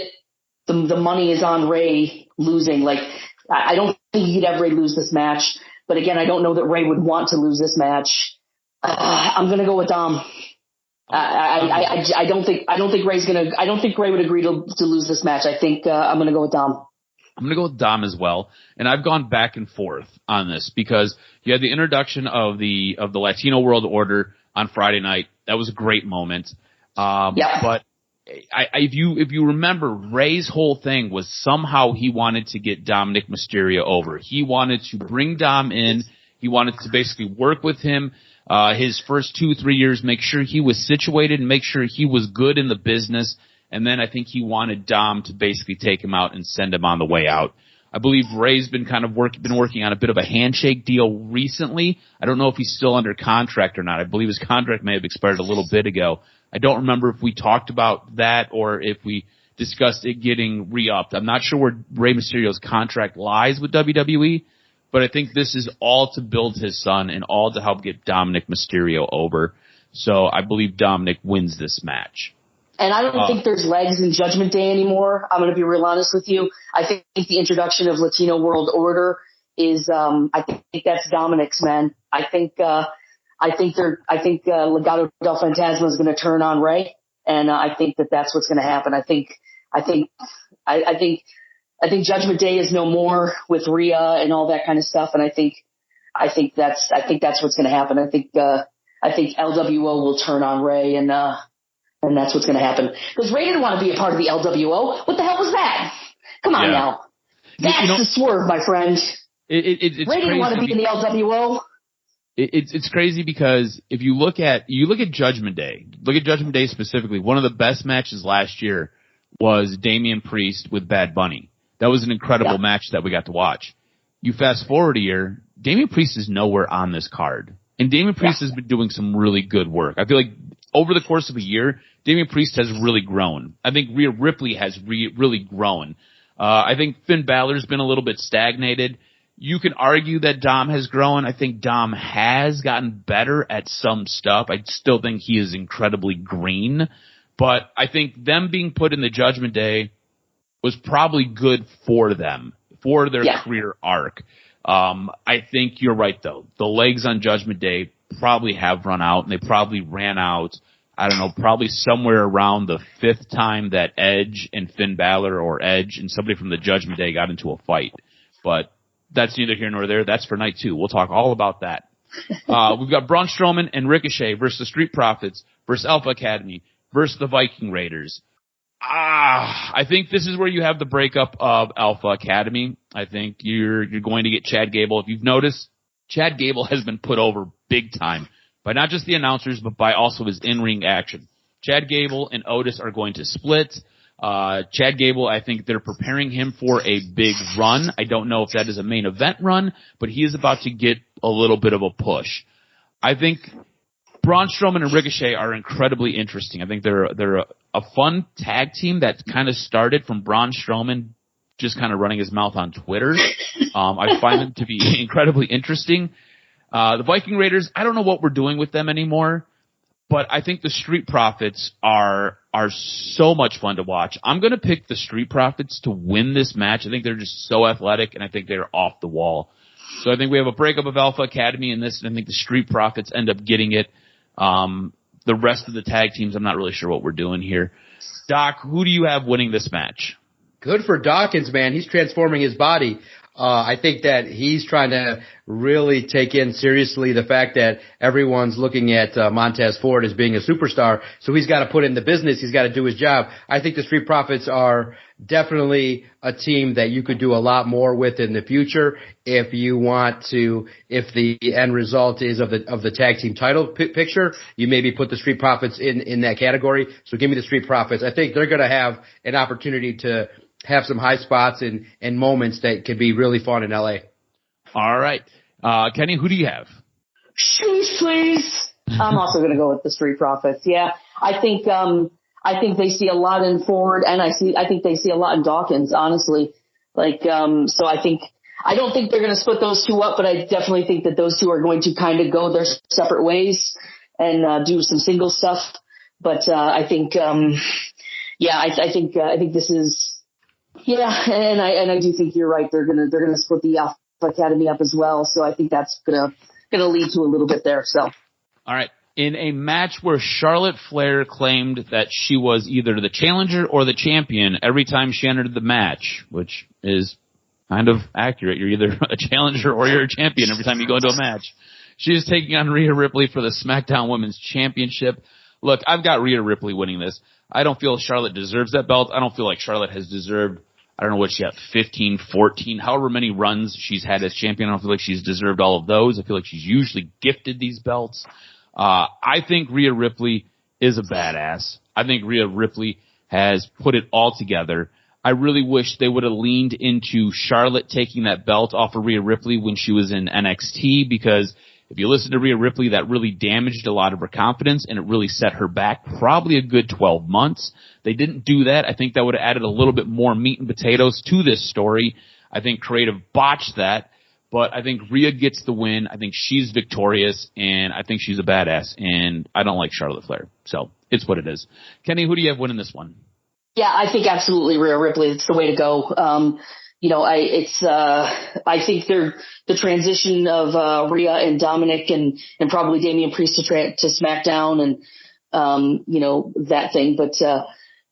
the money is on Rey losing. Like, I don't think he'd have Rey lose this match. But again, I don't know that Rey would want to lose this match. I'm gonna go with Dom. I don't think Rey would agree to lose this match. I think I'm gonna go with Dom. I'm going to go with Dom as well, and I've gone back and forth on this because you had the introduction of the Latino World Order on Friday night. That was a great moment. But if you remember, Rey's whole thing was somehow he wanted to get Dominic Mysterio over. He wanted to bring Dom in. He wanted to basically work with him his first 2-3 years, make sure he was situated and make sure he was good in the business. And then I think he wanted Dom to basically take him out and send him on the way out. I believe Rey's been working on a bit of a handshake deal recently. I don't know if he's still under contract or not. I believe his contract may have expired a little bit ago. I don't remember if we talked about that or if we discussed it getting re-upped. I'm not sure where Rey Mysterio's contract lies with WWE, but I think this is all to build his son and all to help get Dominic Mysterio over. So I believe Dominic wins this match. And I don't think there's legs in Judgment Day anymore. I'm going to be real honest with you. I think the introduction of Latino World Order is, I think that's Dominic's, man. I think Legado del Fantasma is going to turn on Rey, and I think that's what's going to happen. I think Judgment Day is no more with Rhea and all that kind of stuff, and I think that's what's going to happen. I think LWO will turn on Rey, and that's what's going to happen. Because Rey didn't want to be a part of the LWO. What the hell was that? Come on now. That's the swerve, my friend. It's Rey didn't want to be in the LWO. It's crazy because if you look at Judgment Day, specifically, one of the best matches last year was Damian Priest with Bad Bunny. That was an incredible match that we got to watch. You fast forward a year, Damian Priest is nowhere on this card. And Damian Priest has been doing some really good work. I feel like over the course of a year, Damian Priest has really grown. I think Rhea Ripley has really grown. I think Finn Balor's been a little bit stagnated. You can argue that Dom has grown. I think Dom has gotten better at some stuff. I still think he is incredibly green. But I think them being put in the Judgment Day was probably good for them, for their career arc. I think you're right, though. The legs on Judgment Day probably have run out, and they probably ran out, I don't know, probably somewhere around the 5th time that Edge and Finn Balor, or Edge and somebody from the Judgment Day, got into a fight. But that's neither here nor there. That's for night 2. We'll talk all about that. We've got Braun Strowman and Ricochet versus the Street Profits versus Alpha Academy versus the Viking Raiders. I think this is where you have the breakup of Alpha Academy. I think you're going to get Chad Gable. If you've noticed, Chad Gable has been put over big time by not just the announcers, but by also his in-ring action. Chad Gable and Otis are going to split. Chad Gable, I think they're preparing him for a big run. I don't know if that is a main event run, but he is about to get a little bit of a push. I think Braun Strowman and Ricochet are incredibly interesting. I think they're a fun tag team that kind of started from Braun Strowman just kind of running his mouth on Twitter. I find them to be incredibly interesting. The Viking Raiders, I don't know what we're doing with them anymore, but I think the Street Profits are so much fun to watch. I'm going to pick the Street Profits to win this match. I think they're just so athletic, and I think they're off the wall. So I think we have a breakup of Alpha Academy in this, and I think the Street Profits end up getting it. The rest of the tag teams, I'm not really sure what we're doing here. Doc, who do you have winning this match? Good for Dawkins, man. He's transforming his body. I think that he's trying to really take in seriously the fact that everyone's looking at Montez Ford as being a superstar. So he's got to put in the business. He's got to do his job. I think the Street Profits are definitely a team that you could do a lot more with in the future if you want to. If the end result is of the tag team title picture, you maybe put the Street Profits in that category. So give me the Street Profits. I think they're going to have an opportunity to have some high spots and moments that could be really fun in LA. All right. Kenny, who do you have? Shoes, please. I'm also going to go with the Street Profits. Yeah. I think they see a lot in Ford, and I think they see a lot in Dawkins, honestly. So I don't think they're going to split those two up, but I definitely think that those two are going to kind of go their separate ways and do some single stuff. But I think this is. Yeah, and I do think you're right. They're gonna split the Alpha Academy up as well. So I think that's gonna lead to a little bit there. So, all right. In a match where Charlotte Flair claimed that she was either the challenger or the champion every time she entered the match, which is kind of accurate. You're either a challenger or you're a champion every time you go into a match. She is taking on Rhea Ripley for the SmackDown Women's Championship. Look, I've got Rhea Ripley winning this. I don't feel Charlotte deserves that belt. I don't feel like Charlotte has deserved, I don't know what she had, 15, 14, however many runs she's had as champion. I don't feel like she's deserved all of those. I feel like she's usually gifted these belts. I think Rhea Ripley is a badass. I think Rhea Ripley has put it all together. I really wish they would have leaned into Charlotte taking that belt off of Rhea Ripley when she was in NXT, because if you listen to Rhea Ripley, that really damaged a lot of her confidence, and it really set her back probably a good 12 months. They didn't do that. I think that would have added a little bit more meat and potatoes to this story. I think creative botched that, but I think Rhea gets the win. I think she's victorious, and I think she's a badass, and I don't like Charlotte Flair. So it's what it is. Kenny, who do you have winning this one? Yeah, I think absolutely Rhea Ripley. It's the way to go. I think the transition of Rhea and Dominic and probably Damian Priest to SmackDown and that thing. But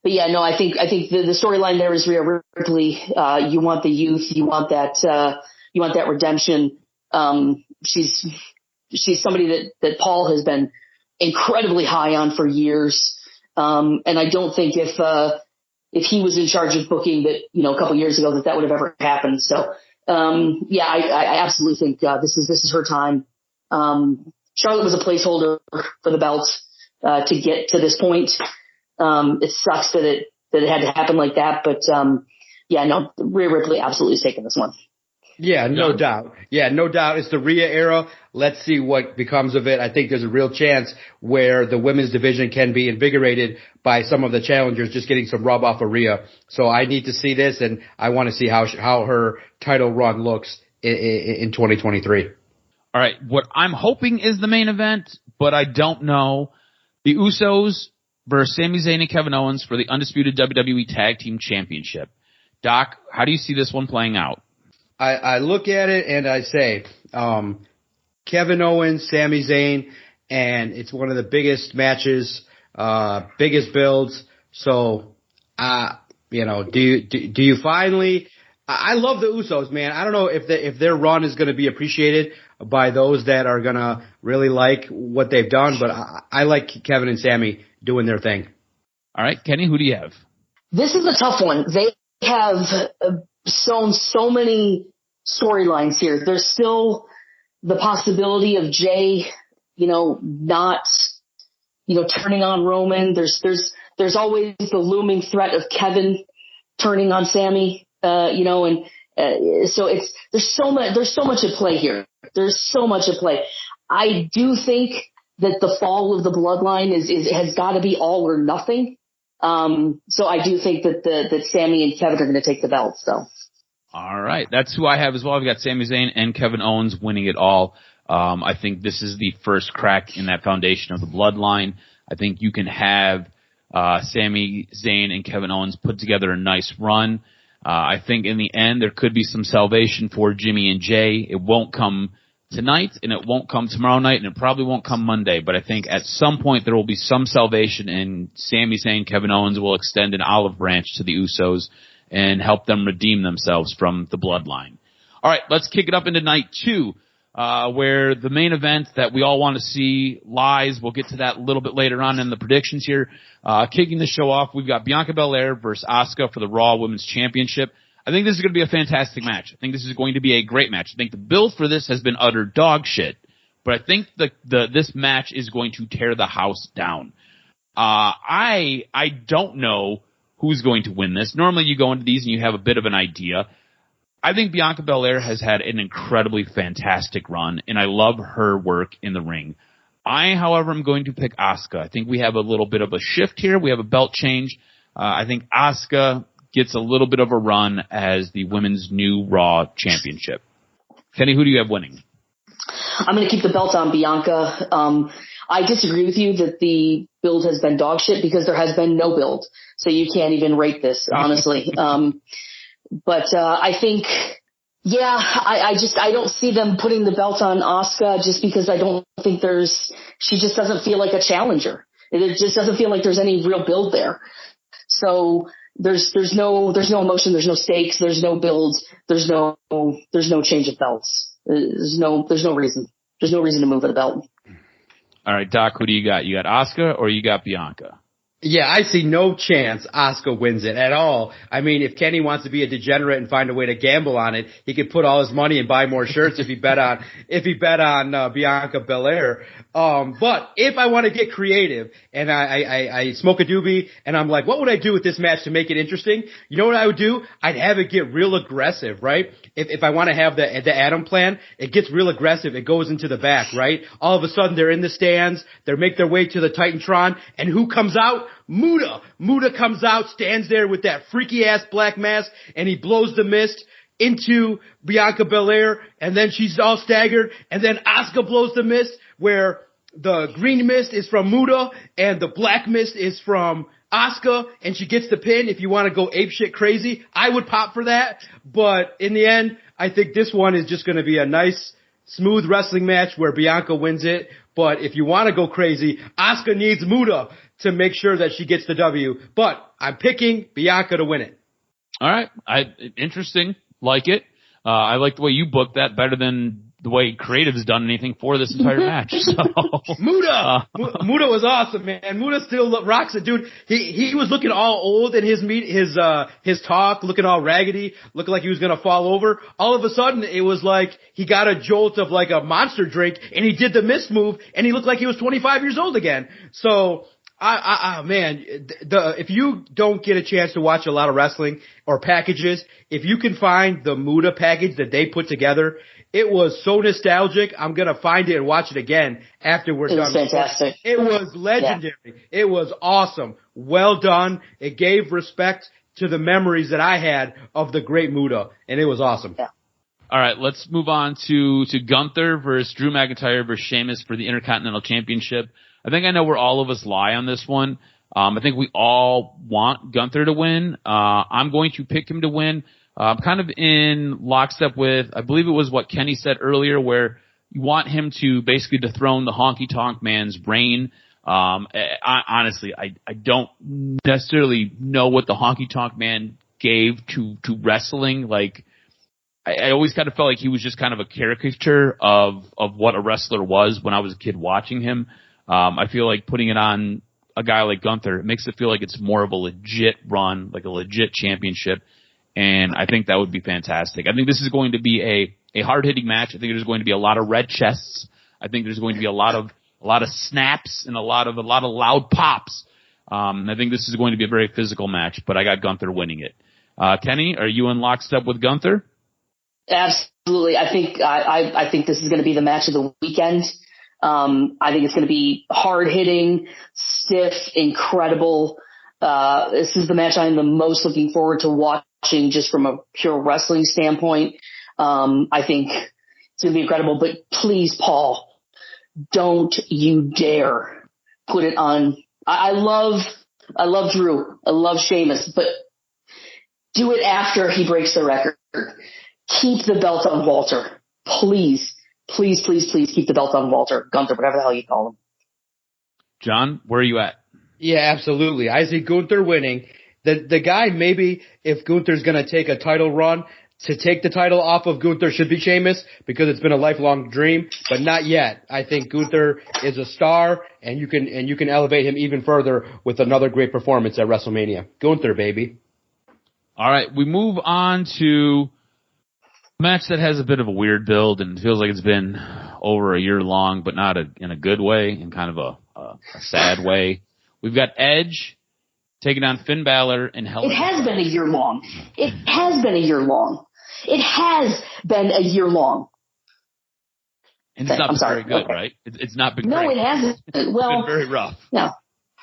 yeah, no, I think the storyline there is Rhea Ripley. You want the youth, you want that redemption. She's somebody that Paul has been incredibly high on for years. And I don't think if he was in charge of booking that, a couple years ago, that would have ever happened. So, yeah, I absolutely think, this is her time. Charlotte was a placeholder for the belt, to get to this point. It sucks that it had to happen like that, but, yeah, no, Rhea Ripley absolutely is taking this one. Yeah, no doubt. Yeah, no doubt. It's the Rhea era. Let's see what becomes of it. I think there's a real chance where the women's division can be invigorated by some of the challengers just getting some rub off of Rhea. So I need to see this, and I want to see how her title run looks in 2023. All right, what I'm hoping is the main event, but I don't know. The Usos versus Sami Zayn and Kevin Owens for the undisputed WWE Tag Team Championship. Doc, how do you see this one playing out? I look at it and I say, Kevin Owens, Sami Zayn, and it's one of the biggest matches, biggest builds. So, do you finally? I love the Usos, man. I don't know if their run is going to be appreciated by those that are going to really like what they've done, but I like Kevin and Sami doing their thing. All right, Kenny, who do you have? This is a tough one. They have shown so many storylines here. There's still the possibility of Jay, not, turning on Roman. There's always the looming threat of Kevin turning on Sami, so there's so much at play here. There's so much at play. I do think that the fall of the bloodline has got to be all or nothing. So I do think that Sami and Kevin are going to take the belts, though. All right, that's who I have as well. I've got Sami Zayn and Kevin Owens winning it all. I think this is the first crack in that foundation of the bloodline. I think you can have Sami Zayn and Kevin Owens put together a nice run. I think in the end there could be some salvation for Jimmy and Jay. It won't come tonight, and it won't come tomorrow night, and it probably won't come Monday. But I think at some point there will be some salvation, and Sami Zayn, Kevin Owens will extend an olive branch to the Usos and help them redeem themselves from the bloodline. All right, let's kick it up into night 2, where the main event that we all want to see lies. We'll get to that a little bit later on in the predictions here. Kicking the show off, we've got Bianca Belair versus Asuka for the Raw Women's Championship. I think this is going to be a fantastic match. I think this is going to be a great match. I think the build for this has been utter dog shit, but I think this match is going to tear the house down. I don't know who's going to win this. Normally you go into these and you have a bit of an idea. I think Bianca Belair has had an incredibly fantastic run, and I love her work in the ring. I, however, am going to pick Asuka. I think we have a little bit of a shift here. We have a belt change. I think Asuka gets a little bit of a run as the women's new Raw championship. Kenny, who do you have winning? I'm going to keep the belt on Bianca. I disagree with you that the build has been dog shit because there has been no build. So you can't even rate this, honestly. But I think, I don't see them putting the belt on Asuka just because I don't think she just doesn't feel like a challenger. It just doesn't feel like there's any real build there. So there's no emotion, there's no stakes, there's no build, there's no change of belts. There's no reason. There's no reason to move the belt. All right, Doc, who do you got? You got Asuka or you got Bianca? Yeah, I see no chance Asuka wins it at all. I mean, if Kenny wants to be a degenerate and find a way to gamble on it, he could put all his money and buy more shirts if he bet on Bianca Belair. But if I want to get creative and I smoke a doobie and I'm like, what would I do with this match to make it interesting? You know what I would do? I'd have it get real aggressive, right? If I want to have the Adam plan, it gets real aggressive. It goes into the back, right? All of a sudden they're in the stands. They make their way to the Titantron, and who comes out? Muta. Muta comes out, stands there with that freaky ass black mask, and he blows the mist into Bianca Belair, and then she's all staggered, and then Asuka blows the mist where the green mist is from Muta and the black mist is from Asuka, and she gets the pin. If you want to go apeshit crazy, I would pop for that. But in the end, I think this one is just going to be a nice, smooth wrestling match where Bianca wins it. But if you want to go crazy, Asuka needs Muta to make sure that she gets the W. But I'm picking Bianca to win it. All right. Interesting. Like it. I like the way you booked that better than the way Creative's done anything for this entire match. So. Muta was awesome, man. Muta still rocks it, dude. He was looking all old in his talk, looking all raggedy, looking like he was gonna fall over. All of a sudden, it was like he got a jolt of like a monster drink, and he did the mist move, and he looked like he was 25 years old again. So. Man, if you don't get a chance to watch a lot of wrestling or packages, if you can find the Muta package that they put together, it was so nostalgic. I'm going to find it and watch it again after we're done. It was fantastic. It was legendary. Yeah. It was awesome. Well done. It gave respect to the memories that I had of the great Muta, and it was awesome. Yeah. All right, let's move on to Gunther versus Drew McIntyre versus Sheamus for the Intercontinental Championship. I think I know where all of us lie on this one. I think we all want Gunther to win. I'm going to pick him to win. Kind of in lockstep with, I believe it was what Kenny said earlier, where you want him to basically dethrone the Honky Tonk Man's reign. Honestly, I don't necessarily know what the Honky Tonk Man gave to wrestling. Like, I always kind of felt like he was just kind of a caricature of what a wrestler was when I was a kid watching him. I feel like putting it on a guy like Gunther, it makes it feel like it's more of a legit run, like a legit championship. And I think that would be fantastic. I think this is going to be a hard-hitting match. I think there's going to be a lot of red chests. I think there's going to be a lot of snaps and a lot of loud pops. I think this is going to be a very physical match, but I got Gunther winning it. Kenny, are you in lockstep with Gunther? Absolutely. I think this is going to be the match of the weekend. I think it's going to be hard-hitting, stiff, incredible. This is the match I'm the most looking forward to watching just from a pure wrestling standpoint. I think it's going to be incredible, but please, Paul, don't you dare put it on. I love Drew. I love Sheamus, but do it after he breaks the record. Keep the belt on Walter. Please, please, please, please keep the belt on Walter. Gunther, whatever the hell you call him. John, where are you at? Yeah, absolutely. I see Gunther winning. The guy, maybe if Gunther's going to take a title run, to take the title off of Gunther should be Sheamus because it's been a lifelong dream, but not yet. I think Gunther is a star, and you can elevate him even further with another great performance at WrestleMania. Gunther, baby. All right, we move on to a match that has a bit of a weird build and feels like it's been over a year long, but not in a good way, in kind of a sad way. We've got Edge taking on Finn Balor and Hell. It has been a year long. It has been a year long. It has been a year long. And it's not been very good, right? It's not been great. No, it hasn't. Well, it's been very rough. No.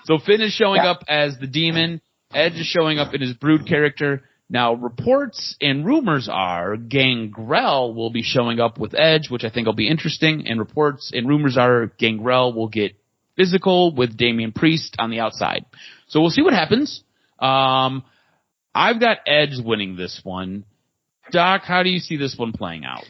So Finn is showing up as the Demon. Edge is showing up in his Brood character. Now, reports and rumors are Gangrel will be showing up with Edge, which I think will be interesting. And reports and rumors are Gangrel will get physical with Damian Priest on the outside. So we'll see what happens. I've got Edge winning this one. Doc, how do you see this one playing out?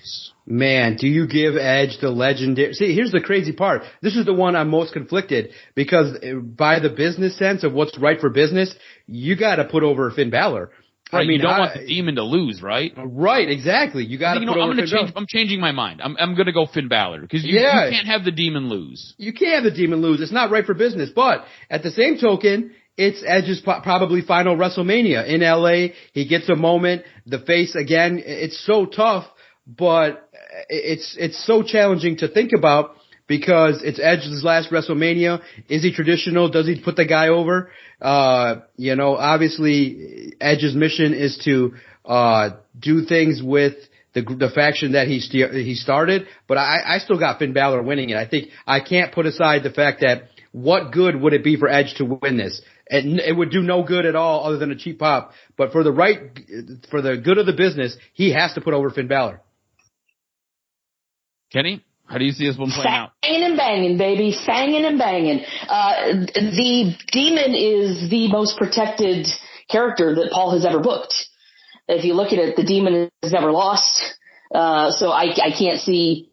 Man, do you give Edge the legendary... See, here's the crazy part. This is the one I'm most conflicted because by the business sense of what's right for business, you got to put over Finn Balor. Right, I mean, you don't want the Demon to lose, right? Right, exactly. You got to put over Finn Balor. I'm changing my mind. I'm going to go Finn Balor because you can't have the Demon lose. You can't have the Demon lose. It's not right for business. But at the same token, it's Edge's probably final WrestleMania in LA. He gets a moment. The face again. It's so tough, but it's so challenging to think about because it's Edge's last WrestleMania. Is he traditional? Does he put the guy over? Obviously Edge's mission is to do things with the faction that he started, but I still got Finn Balor winning it. I think I can't put aside the fact that what good would it be for Edge to win this? It would do no good at all other than a cheap pop. But for the good of the business, he has to put over Finn Balor. Kenny, how do you see this one playing out? Fanging and banging, baby. Fanging and banging. The Demon is the most protected character that Paul has ever booked. If you look at it, the Demon has never lost. So I can't see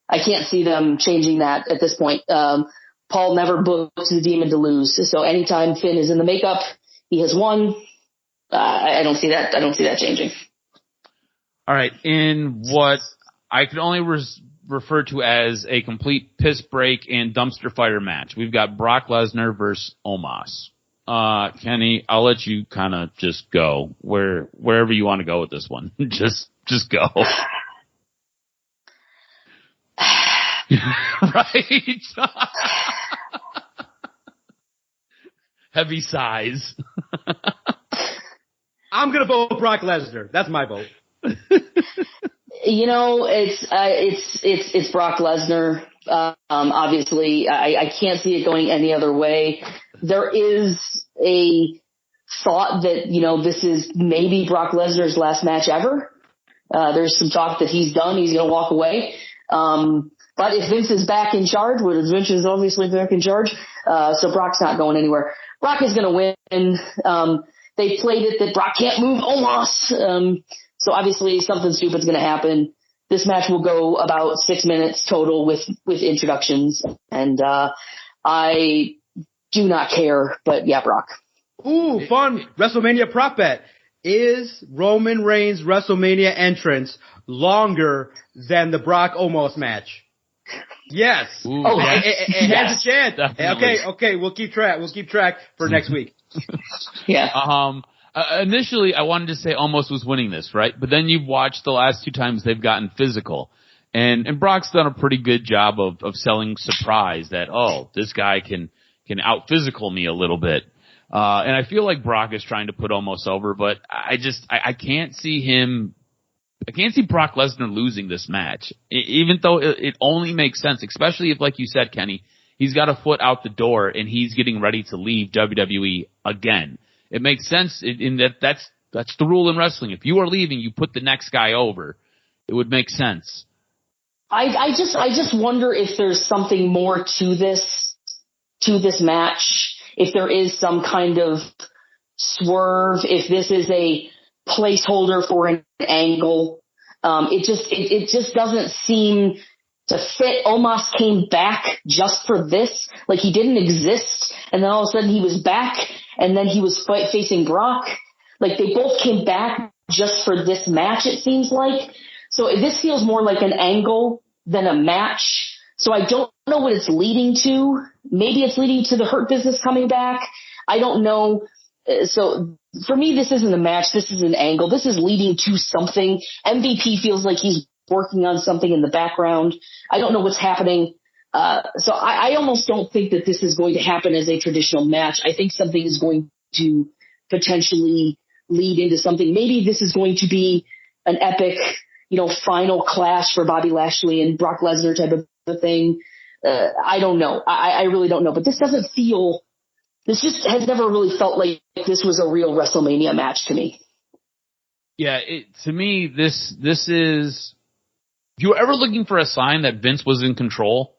them changing that at this point. Paul never booked the Demon to lose. So anytime Finn is in the makeup, he has won. I don't see that changing. All right. In what I can only refer to as a complete piss break and dumpster fire match, we've got Brock Lesnar versus Omos. Kenny, I'll let you kind of just go wherever you want to go with this one. just go. Right. Heavy sighs. I'm gonna vote Brock Lesnar. That's my vote. It's Brock Lesnar. Obviously, I can't see it going any other way. There is a thought that, this is maybe Brock Lesnar's last match ever. There's some talk that he's done. He's going to walk away. But if Vince is back in charge, which Vince is obviously back in charge, so Brock's not going anywhere. Brock is going to win. They played it that Brock can't move Omos. So obviously something stupid's going to happen. This match will go about 6 minutes total with introductions. And I do not care, but yeah, Brock. Ooh, fun WrestleMania prop bet. Is Roman Reigns' WrestleMania entrance longer than the Brock Omos match? Yes. Ooh, it has a chance. Definitely. Okay, we'll keep track for next week. Yeah. Initially, I wanted to say Omos was winning this, right? But then you've watched the last 2 times they've gotten physical. And Brock's done a pretty good job of selling surprise that, oh, this guy can out physical me a little bit. And I feel like Brock is trying to put Omos over, but I can't see Brock Lesnar losing this match, even though it only makes sense, especially if, like you said, Kenny, he's got a foot out the door and he's getting ready to leave WWE again. It makes sense in that's the rule in wrestling. If you are leaving, you put the next guy over. It would make sense. I just wonder if there's something more to this match. If there is some kind of swerve, if this is a placeholder for an angle, it just doesn't seem to fit. Omos came back just for this, like he didn't exist, and then all of a sudden he was back, and then he was facing Brock. Like they both came back just for this match, it seems like. So this feels more like an angle than a match. So I don't know what it's leading to. Maybe it's leading to the Hurt Business coming back. I don't know. So for me, this isn't a match. This is an angle. This is leading to something. MVP feels like he's working on something in the background. I don't know what's happening. So I almost don't think that this is going to happen as a traditional match. I think something is going to potentially lead into something. Maybe this is going to be an epic, final clash for Bobby Lashley and Brock Lesnar type of thing. I don't know. I really don't know. But this just has never really felt like this was a real WrestleMania match to me. Yeah, to me, this is, if you were ever looking for a sign that Vince was in control,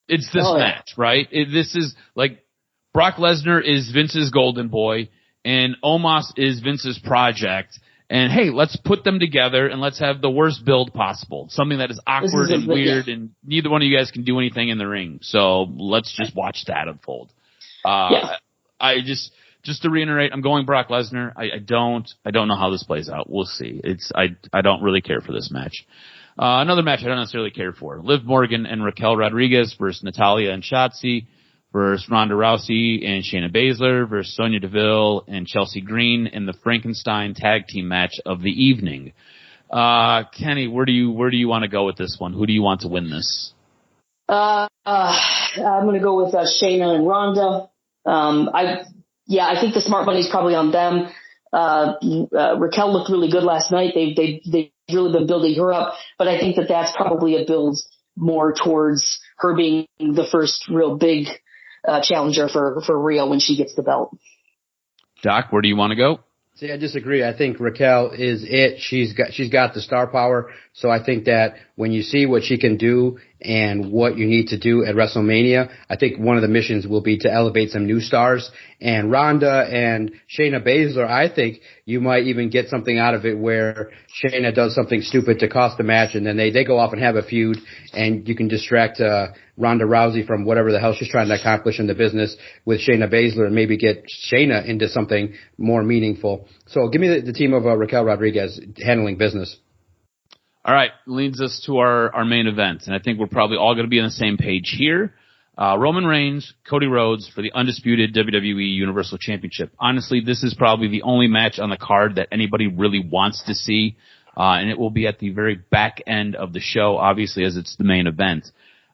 it's this match, right? This is like Brock Lesnar is Vince's golden boy and Omos is Vince's project. And hey, let's put them together and let's have the worst build possible. Something that is awkward and weird and neither one of you guys can do anything in the ring. So let's just watch that unfold. I just to reiterate, I'm going Brock Lesnar. I don't know how this plays out. We'll see. I don't really care for this match. Another match I don't necessarily care for. Liv Morgan and Raquel Rodriguez versus Natalya and Shotzi versus Ronda Rousey and Shayna Baszler versus Sonya Deville and Chelsea Green in the Frankenstein tag team match of the evening. Kenny, where do you want to go with this one? Who do you want to win this? I'm going to go with Shayna and Ronda. I think the smart money's probably on them. Raquel looked really good last night. They've really been building her up, but I think that's probably a build more towards her being the first real big challenger for Rhea when she gets the belt. Doc, where do you want to go? See, I disagree. I think Raquel is it. She's got the star power. So I think that when you see what she can do and what you need to do at WrestleMania, I think one of the missions will be to elevate some new stars. And Ronda and Shayna Baszler, I think you might even get something out of it where Shayna does something stupid to cost the match, and then they go off and have a feud, and you can distract Ronda Rousey from whatever the hell she's trying to accomplish in the business with Shayna Baszler and maybe get Shayna into something more meaningful. So give me the team of Raquel Rodriguez handling business. All right, leads us to our main event, and I think we're probably all going to be on the same page here. Roman Reigns, Cody Rhodes for the undisputed WWE Universal Championship. Honestly, this is probably the only match on the card that anybody really wants to see, and it will be at the very back end of the show, obviously, as it's the main event.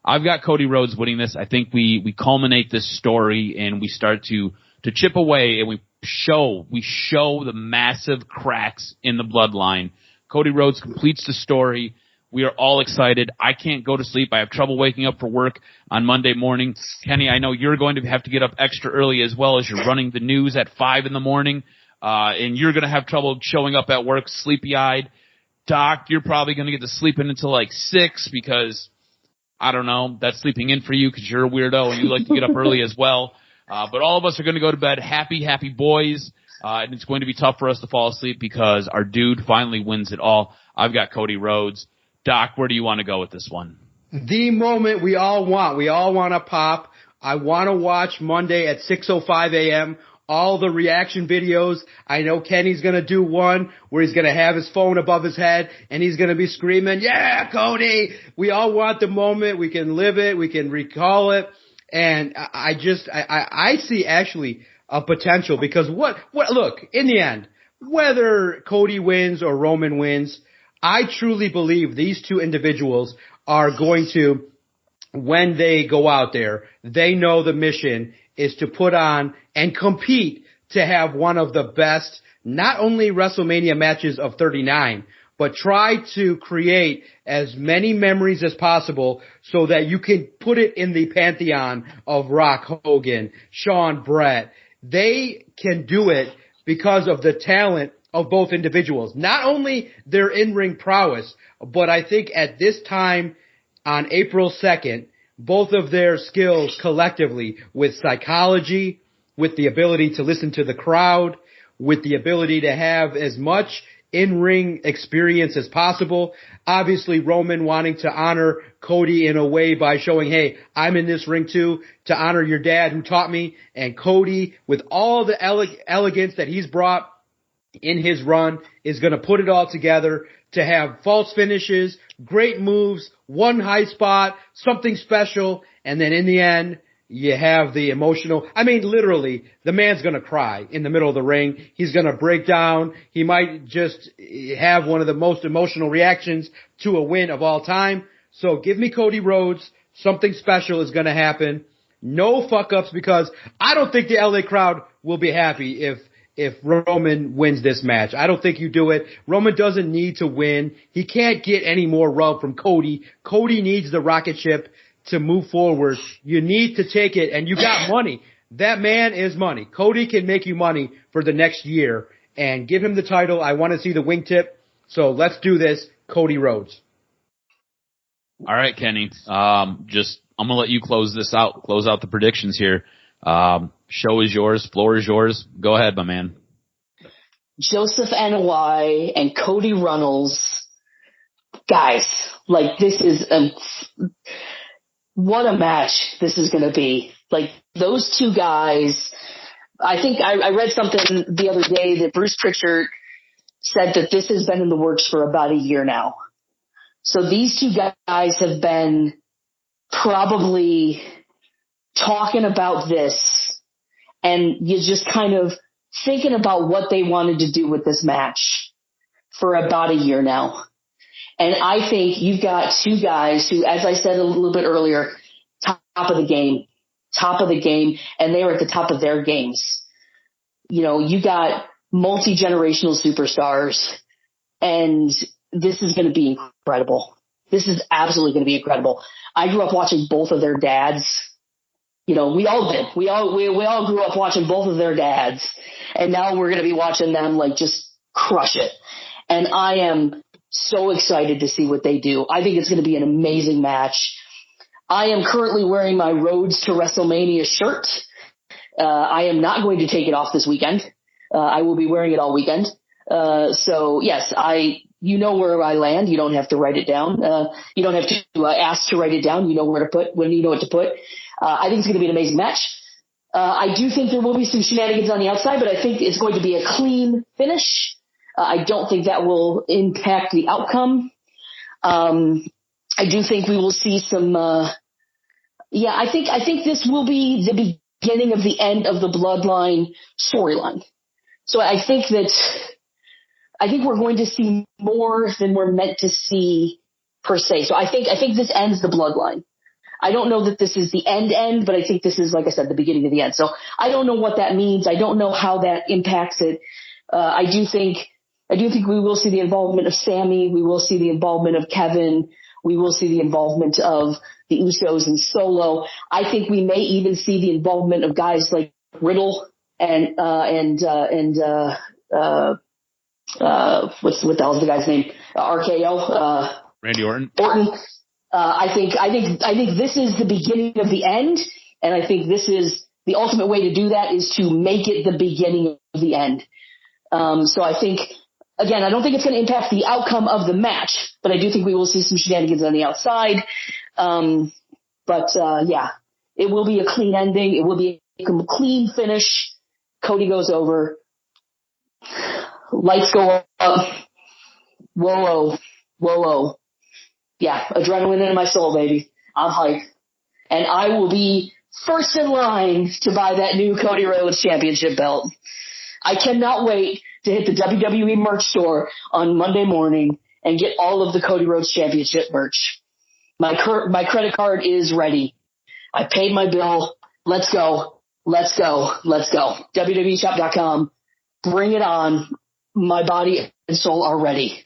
I've got Cody Rhodes winning this. I think we culminate this story and we start to chip away and we show the massive cracks in the bloodline. Cody Rhodes completes the story. We are all excited. I can't go to sleep. I have trouble waking up for work on Monday morning. Kenny, I know you're going to have to get up extra early as well as you're running the news at 5 in the morning, and you're going to have trouble showing up at work sleepy-eyed. Doc, you're probably going to get to sleep in until like 6 because, I don't know, that's sleeping in for you because you're a weirdo and you like to get up early as well. But all of us are going to go to bed happy boys. And it's going to be tough for us to fall asleep because our dude finally wins it all. I've got Cody Rhodes. Doc, where do you want to go with this one? The moment we all want. We all want to pop. I want to watch Monday at 6:05 a.m. all the reaction videos. I know Kenny's going to do one where he's going to have his phone above his head and he's going to be screaming, "Yeah, Cody!" We all want the moment. We can live it. We can recall it. And I see actually a potential because look, in the end, whether Cody wins or Roman wins, I truly believe these two individuals are going to, when they go out there, they know the mission is to put on and compete to have one of the best, not only WrestleMania matches of 39, but try to create as many memories as possible so that you can put it in the pantheon of Rock Hogan, Shawn Brett. They can do it because of the talent of both individuals. Not only their in-ring prowess, but I think at this time on April 2nd, both of their skills collectively with psychology, with the ability to listen to the crowd, with the ability to have as much in-ring experience as possible. Obviously, Roman wanting to honor Cody in a way by showing, hey, I'm in this ring too, to honor your dad who taught me. And Cody, with all the elegance that he's brought in his run, is going to put it all together to have false finishes, great moves, one high spot, something special, and then in the end, you have the emotional. I mean, literally, the man's going to cry in the middle of the ring. He's going to break down. He might just have one of the most emotional reactions to a win of all time. So give me Cody Rhodes. Something special is going to happen. No fuck-ups because I don't think the LA crowd will be happy if Roman wins this match. I don't think you do it. Roman doesn't need to win. He can't get any more rub from Cody. Cody needs the rocket ship to move forward. You need to take it, and you got money. That man is money. Cody can make you money for the next year, and give him the title. I want to see the wingtip, so let's do this. Cody Rhodes. All right, Kenny. I'm gonna let you close out the predictions here. Show is yours, floor is yours. Go ahead, my man. Joseph Anoa'i and Cody Runnels. Guys, like this is what a match this is going to be. Like, those two guys, I think I read something the other day that Bruce Pritchard said that this has been in the works for about a year now. So these two guys have been probably talking about this, and you're just kind of thinking about what they wanted to do with this match for about a year now. And I think you've got two guys who, as I said a little bit earlier, top of the game, and they are at the top of their games. You know, you got multi-generational superstars, and this is going to be incredible. This is absolutely going to be incredible. I grew up watching both of their dads. You know, we all did. We all grew up watching both of their dads, and now we're going to be watching them like just crush it. And I am so excited to see what they do. I think it's going to be an amazing match. I am currently wearing my Roads to WrestleMania shirt. I am not going to take it off this weekend. I will be wearing it all weekend. So yes, you know where I land. You don't have to write it down. You don't have to ask to write it down. You know where to put, when you know what to put. I think it's going to be an amazing match. I do think there will be some shenanigans on the outside, but I think it's going to be a clean finish. I don't think that will impact the outcome. I do think we will see some, I think this will be the beginning of the end of the Bloodline storyline. So I think we're going to see more than we're meant to see per se. So I think this ends the Bloodline. I don't know that this is the end, but I think this is, like I said, the beginning of the end. So I don't know what that means. I don't know how that impacts it. I do think we will see the involvement of Sammy. We will see the involvement of Kevin. We will see the involvement of the Usos and Solo. I think we may even see the involvement of guys like Riddle and what the hell's the guy's name? RKO. Randy Orton. I think this is the beginning of the end, and I think this is the ultimate way to do that is to make it the beginning of the end. So I think, again, I don't think it's going to impact the outcome of the match, but I do think we will see some shenanigans on the outside. Yeah, it will be a clean ending. It will be a clean finish. Cody goes over. Lights go up. Whoa. Yeah, adrenaline in my soul, baby. I'm hyped. And I will be first in line to buy that new Cody Rhodes Championship belt. I cannot wait to hit the WWE merch store on Monday morning and get all of the Cody Rhodes Championship merch. My credit card is ready. I paid my bill. Let's go. WWEshop.com. Bring it on. My body and soul are ready.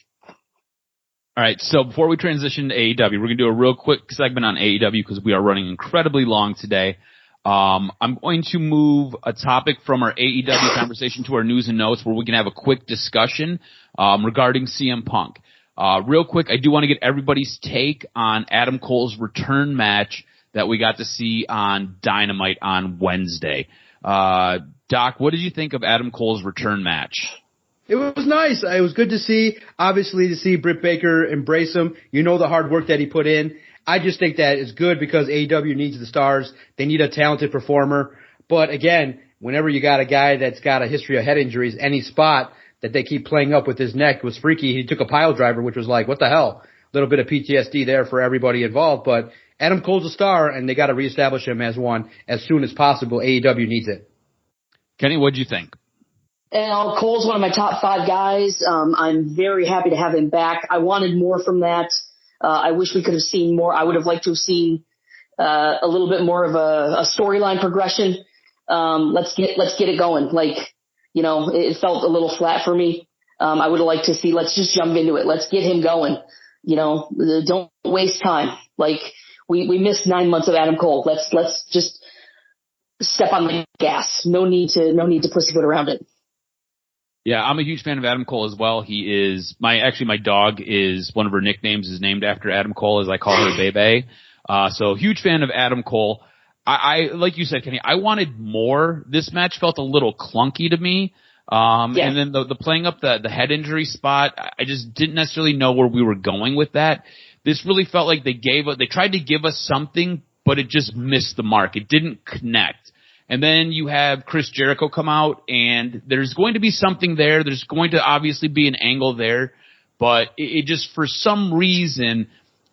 All right, so before we transition to AEW, we're going to do a real quick segment on AEW because we are running incredibly long today. I'm going to move a topic from our AEW conversation to our news and notes where we can have a quick discussion regarding CM Punk. Real quick, I do want to get everybody's take on Adam Cole's return match that we got to see on Dynamite on Wednesday. Doc, what did you think of Adam Cole's return match? It was nice. It was good to see, obviously, to see Britt Baker embrace him. You know the hard work that he put in. I just think that is good because AEW needs the stars. They need a talented performer. But again, whenever you got a guy that's got a history of head injuries, any spot that they keep playing up with his neck was freaky. He took a pile driver, which was like, what the hell? A little bit of PTSD there for everybody involved. But Adam Cole's a star, and they got to reestablish him as one as soon as possible. AEW needs it. Kenny, what'd you think? Cole's one of my top 5 guys. I'm very happy to have him back. I wanted more from that. I wish we could have seen more. I would have liked to have seen a little bit more of a storyline progression. Let's get it going. Like, you know, it felt a little flat for me. I would have liked to see, let's just jump into it. Let's get him going. You know, don't waste time. Like, we missed 9 months of Adam Cole. Let's just step on the gas. No need to pussyfoot around it. Yeah, I'm a huge fan of Adam Cole as well. He is my dog is one of her nicknames is named after Adam Cole, as I call her Bebe. So huge fan of Adam Cole. I like you said, Kenny, I wanted more. This match felt a little clunky to me. And then the playing up the head injury spot, I just didn't necessarily know where we were going with that. This really felt like they tried to give us something, but it just missed the mark. It didn't connect. And then you have Chris Jericho come out, and there's going to be something there. There's going to obviously be an angle there, but it just, for some reason,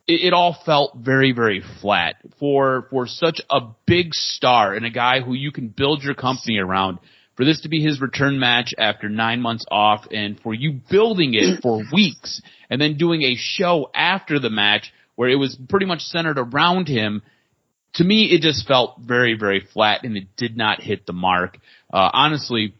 it all felt very, very flat. For such a big star and a guy who you can build your company around, for this to be his return match after 9 months off, and for you building it for weeks, and then doing a show after the match where it was pretty much centered around him, to me, it just felt very, very flat, and it did not hit the mark. Honestly,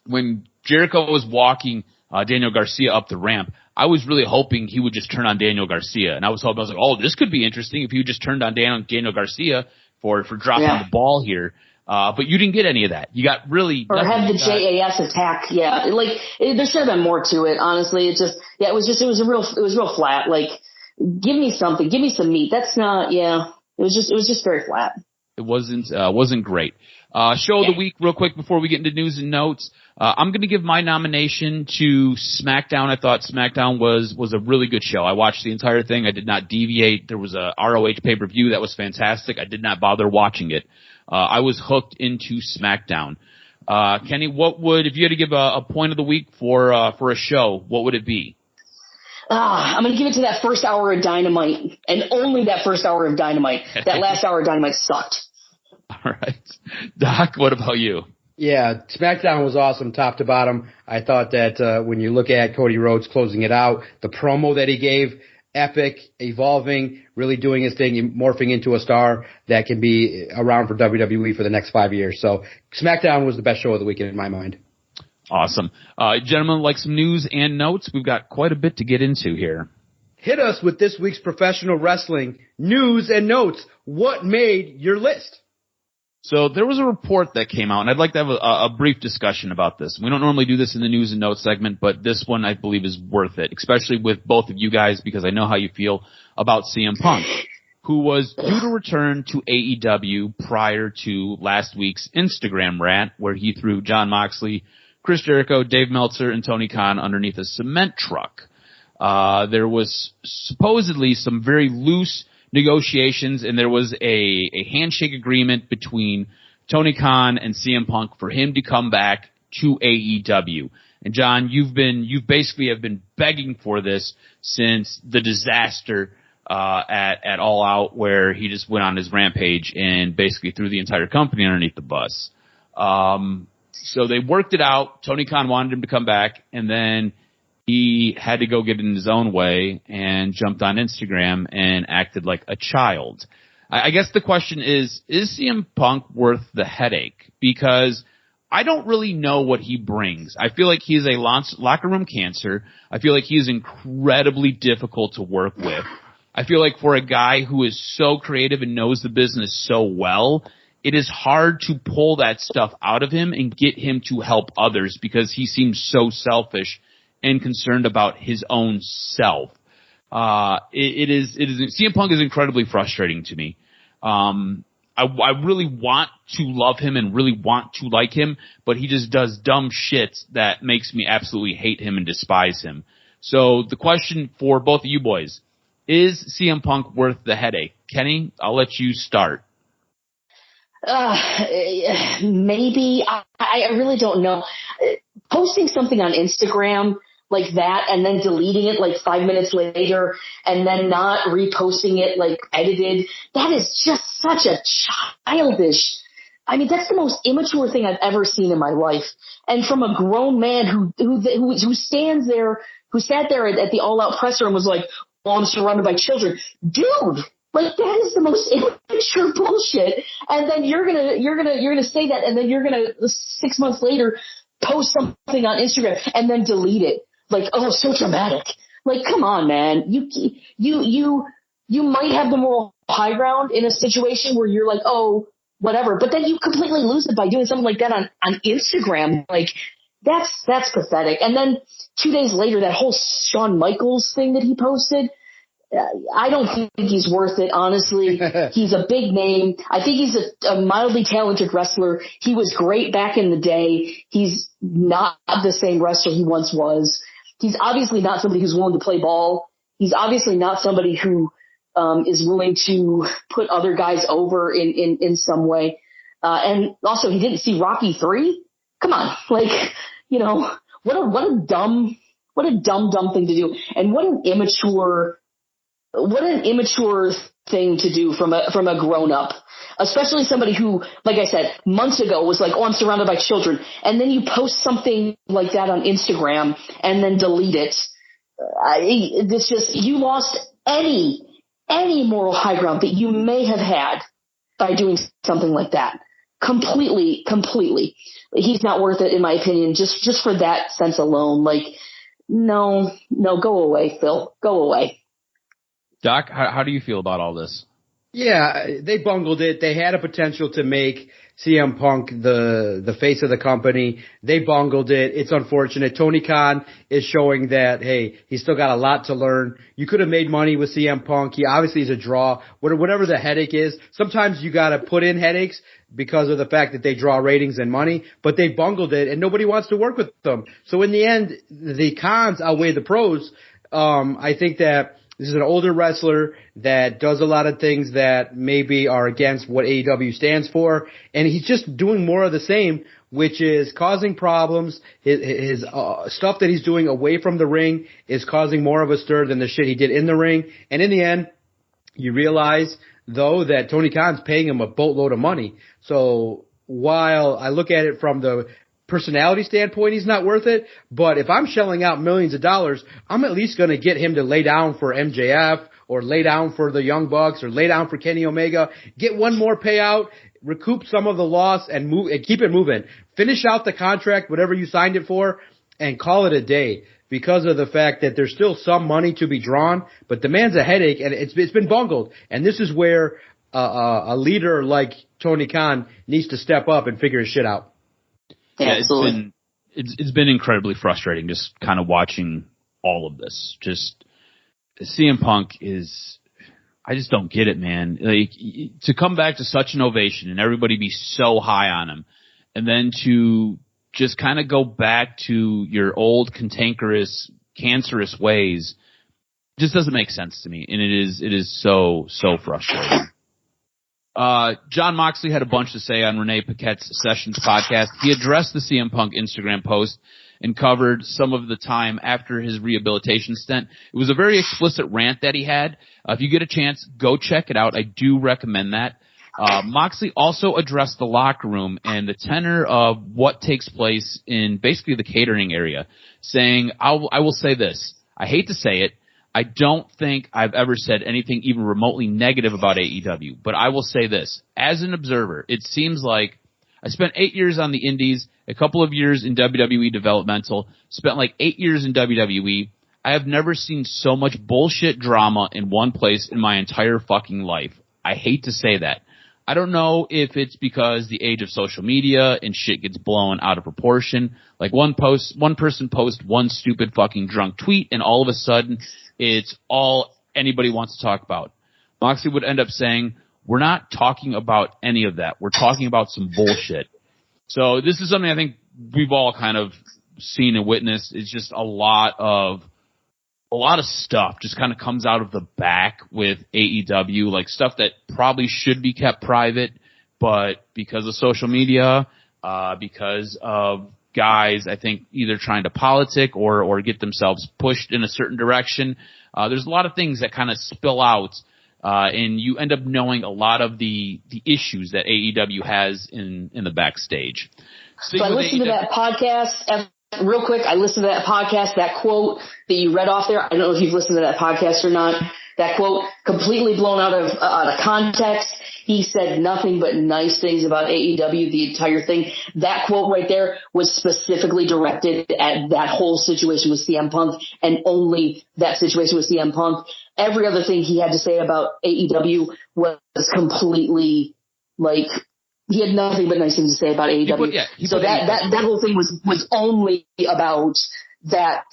when Jericho was walking Daniel Garcia up the ramp, I was really hoping he would just turn on Daniel Garcia. And I was like, oh, this could be interesting if he just turned on Daniel Garcia for dropping the ball here. But you didn't get any of that. You got really or have the JAS attack. Yeah, like there should have been more to it. Honestly, it was real flat. Like, give me something, give me some meat. That's not. Yeah, it was just very flat. It wasn't great. Show of the week, real quick before we get into news and notes. I'm going to give my nomination to SmackDown. I thought SmackDown was a really good show. I watched the entire thing. I did not deviate. There was a ROH pay-per-view that was fantastic. I did not bother watching it. I was hooked into SmackDown. Kenny, if you had to give a point of the week for a show, what would it be? I'm going to give it to that first hour of Dynamite, and only that first hour of Dynamite. That last hour of Dynamite sucked. All right. Doc, what about you? Yeah, SmackDown was awesome top to bottom. I thought that when you look at Cody Rhodes closing it out, the promo that he gave, epic, evolving, really doing his thing, morphing into a star that can be around for WWE for the next 5 years. So SmackDown was the best show of the weekend in my mind. Awesome. Gentlemen, like some news and notes, we've got quite a bit to get into here. Hit us with this week's professional wrestling news and notes. What made your list? So there was a report that came out, and I'd like to have a brief discussion about this. We don't normally do this in the news and notes segment, but this one I believe is worth it, especially with both of you guys, because I know how you feel about CM Punk, who was due to return to AEW prior to last week's Instagram rant, where he threw Jon Moxley, Chris Jericho, Dave Meltzer, and Tony Khan underneath a cement truck. There was supposedly some very loose negotiations, and there was a handshake agreement between Tony Khan and CM Punk for him to come back to AEW. And John, you basically have been begging for this since the disaster at All Out, where he just went on his rampage and basically threw the entire company underneath the bus. So they worked it out. Tony Khan wanted him to come back, and then he had to go get in his own way and jumped on Instagram and acted like a child. I guess the question is CM Punk worth the headache? Because I don't really know what he brings. I feel like he is a locker room cancer. I feel like he is incredibly difficult to work with. I feel like for a guy who is so creative and knows the business so well, it is hard to pull that stuff out of him and get him to help others because he seems so selfish and concerned about his own self. CM Punk is incredibly frustrating to me. I really want to love him and really want to like him, but he just does dumb shit that makes me absolutely hate him and despise him. So the question for both of you boys, is CM Punk worth the headache? Kenny, I'll let you start. Maybe. I really don't know. Posting something on Instagram like that and then deleting it like 5 minutes later and then not reposting it like edited, that is just such a childish. I mean, that's the most immature thing I've ever seen in my life. And from a grown man who stands there, who sat there at the All Out presser and was like, "Well, I'm surrounded by children." Dude, like that is the most immature bullshit. And then you're gonna say that, and then you're gonna 6 months later post something on Instagram and then delete it. Like, oh, so dramatic. Like, come on, man. You might have the moral high ground in a situation where you're like, oh, whatever. But then you completely lose it by doing something like that on Instagram. Like, that's pathetic. And then 2 days later, that whole Shawn Michaels thing that he posted, I don't think he's worth it, honestly. He's a big name. I think he's a mildly talented wrestler. He was great back in the day. He's not the same wrestler he once was. He's obviously not somebody who's willing to play ball. He's obviously not somebody who is willing to put other guys over in some way. And also, he didn't see Rocky 3. Come on, like, you know, what a dumb thing to do, and what an immature thing to do from a grown up, especially somebody who, like I said, months ago was like, "Oh, I'm surrounded by children," and then you post something like that on Instagram and then delete it. It's just, you lost any moral high ground that you may have had by doing something like that. Completely. He's not worth it, in my opinion, just for that sense alone. Like, no, go away, Phil. Go away. Doc, how do you feel about all this? Yeah, they bungled it. They had a potential to make CM Punk the face of the company. They bungled it. It's unfortunate. Tony Khan is showing that, hey, he's still got a lot to learn. You could have made money with CM Punk. He obviously is a draw. Whatever the headache is, sometimes you got to put in headaches because of the fact that they draw ratings and money, but they bungled it and nobody wants to work with them. So in the end, the cons outweigh the pros. I think that this is an older wrestler that does a lot of things that maybe are against what AEW stands for, and he's just doing more of the same, which is causing problems. His stuff that he's doing away from the ring is causing more of a stir than the shit he did in the ring. And in the end, you realize, though, that Tony Khan's paying him a boatload of money. So while I look at it from the personality standpoint, he's not worth it. But if I'm shelling out millions of dollars, I'm at least going to get him to lay down for MJF or lay down for the Young Bucks or lay down for Kenny Omega. Get one more payout, recoup some of the loss, and move and keep it moving. Finish out the contract, whatever you signed it for, and call it a day. Because of the fact that there's still some money to be drawn, but the man's a headache, and it's been bungled. And this is where a leader like Tony Khan needs to step up and figure his shit out. Yeah, Absolutely. it's been incredibly frustrating just kind of watching all of this. Just CM Punk I just don't get it, man. Like, to come back to such an ovation and everybody be so high on him, and then to just kind of go back to your old cantankerous, cancerous ways, just doesn't make sense to me. And it is so frustrating. John Moxley had a bunch to say on Renee Paquette's Sessions podcast. He addressed the CM Punk Instagram post and covered some of the time after his rehabilitation stint. It was a very explicit rant that he had. If you get a chance, go check it out. I do recommend that. Moxley also addressed the locker room and the tenor of what takes place in basically the catering area, saying, I will say this. I hate to say it. I don't think I've ever said anything even remotely negative about AEW, but I will say this. As an observer, it seems like I spent 8 years on the indies, a couple of years in WWE developmental, spent like 8 years in WWE. I have never seen so much bullshit drama in one place in my entire fucking life. I hate to say that. I don't know if it's because the age of social media and shit gets blown out of proportion. Like one person posts one stupid fucking drunk tweet and all of a sudden it's all anybody wants to talk about. Moxley would end up saying, we're not talking about any of that. We're talking about some bullshit. So this is something I think we've all kind of seen and witnessed. It's just a lot of stuff just kind of comes out of the back with AEW, like stuff that probably should be kept private, but because of social media, because of guys, I think, either trying to politic or get themselves pushed in a certain direction, there's a lot of things that kind of spill out, and you end up knowing a lot of the issues that AEW has in the backstage. So I listened to that podcast. Real quick, I listened to that podcast, that quote that you read off there. I don't know if you've listened to that podcast or not. That quote, completely blown out of context. He said nothing but nice things about AEW, the entire thing. That quote right there was specifically directed at that whole situation with CM Punk and only that situation with CM Punk. Every other thing he had to say about AEW was completely like, he had nothing but nice things to say about AEW. So that whole thing was only about that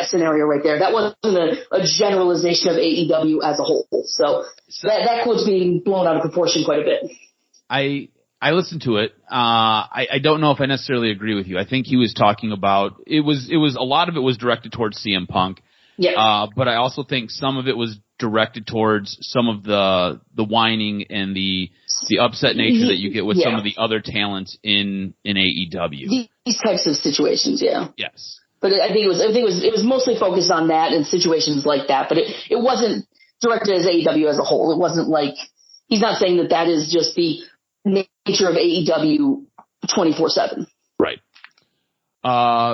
scenario right there. That wasn't a generalization of AEW as a whole. So that quote's being blown out of proportion quite a bit. I listened to it. I don't know if I necessarily agree with you. I think he was talking about, it was a lot of it was directed towards CM Punk. Yeah. But I also think some of it was directed towards some of the whining and the upset nature that you get with some of the other talent in AEW. These types of situations, yeah. Yes. But I think it was mostly focused on that and situations like that. But it wasn't directed as AEW as a whole. It wasn't like, he's not saying that is just the nature of AEW 24/7. Right.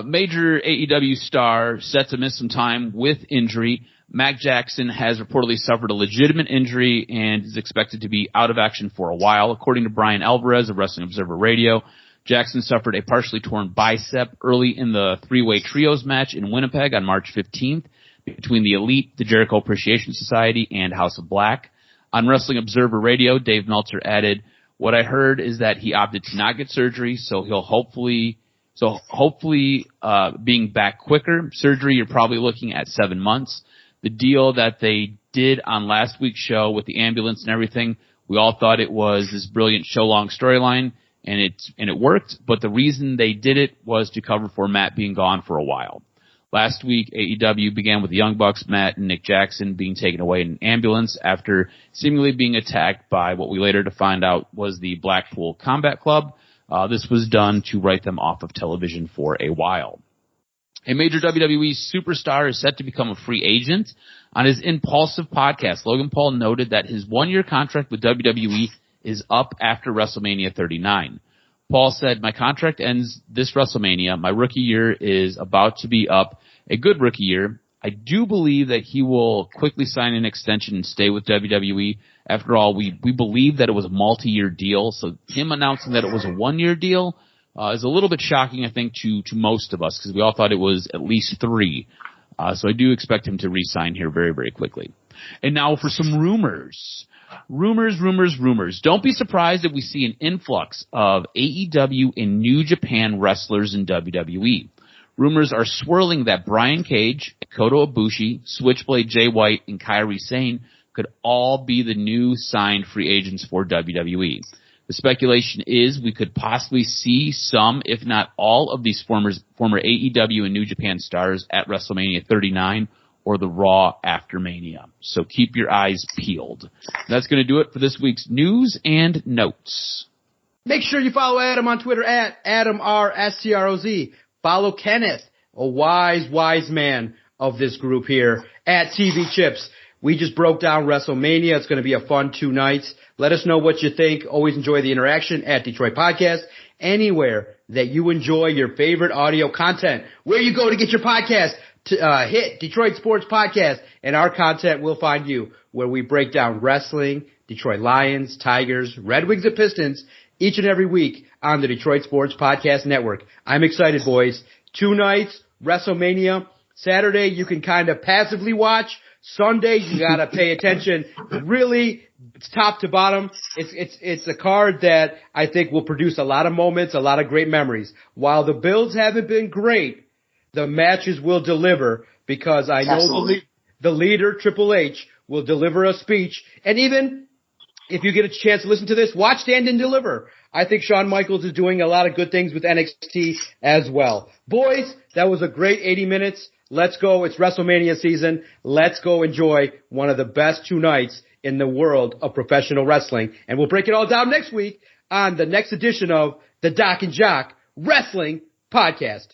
Major AEW star set to miss some time with injury. Mac Jackson has reportedly suffered a legitimate injury and is expected to be out of action for a while. According to Brian Alvarez of Wrestling Observer Radio, Jackson suffered a partially torn bicep early in the three-way trios match in Winnipeg on March 15th between the Elite, the Jericho Appreciation Society, and House of Black. On Wrestling Observer Radio, Dave Meltzer added, what I heard is that he opted to not get surgery, so he'll hopefully being back quicker. Surgery, you're probably looking at 7 months. The deal that they did on last week's show with the ambulance and everything, we all thought it was this brilliant show-long storyline, and it worked, but the reason they did it was to cover for Matt being gone for a while. Last week, AEW began with the Young Bucks, Matt and Nick Jackson being taken away in an ambulance after seemingly being attacked by what we later to find out was the Blackpool Combat Club. This was done to write them off of television for a while. A major WWE superstar is set to become a free agent. On his Impulsive podcast, Logan Paul noted that his one-year contract with WWE is up after WrestleMania 39. Paul said, my contract ends this WrestleMania. My rookie year is about to be up. A good rookie year. I do believe that he will quickly sign an extension and stay with WWE. After all, we believe that it was a multi-year deal, so him announcing that it was a one-year deal is a little bit shocking, I think, to most of us, because we all thought it was at least 3. So I do expect him to re-sign here very, very quickly. And now for some rumors. Rumors. Don't be surprised if we see an influx of AEW and New Japan wrestlers in WWE. Rumors are swirling that Brian Cage, Kota Ibushi, Switchblade Jay White, and Kairi Sane could all be the new signed free agents for WWE. The speculation is we could possibly see some, if not all, of these former AEW and New Japan stars at WrestleMania 39 or the Raw after Mania. So keep your eyes peeled. That's going to do it for this week's news and notes. Make sure you follow Adam on Twitter at AdamRSTROZ. Follow Kenneth, a wise man of this group here, at TV Chips. We just broke down WrestleMania. It's going to be a fun 2 nights. Let us know what you think. Always enjoy the interaction at Detroit Podcast. Anywhere that you enjoy your favorite audio content, where you go to get your podcast, hit Detroit Sports Podcast, and our content will find you, where we break down wrestling, Detroit Lions, Tigers, Red Wings, and Pistons each and every week on the Detroit Sports Podcast Network. I'm excited, boys. 2 nights, WrestleMania. Saturday, you can kind of passively watch. Sunday, you gotta pay attention. Really, it's top to bottom. It's a card that I think will produce a lot of moments, a lot of great memories. While the builds haven't been great, the matches will deliver, because I know the leader, Triple H, will deliver a speech. And even if you get a chance to listen to this, watch Stand and Deliver. I think Shawn Michaels is doing a lot of good things with NXT as well. Boys, that was a great 80 minutes. Let's go. It's WrestleMania season. Let's go enjoy one of the best 2 nights in the world of professional wrestling. And we'll break it all down next week on the next edition of the Doc and Jock Wrestling Podcast.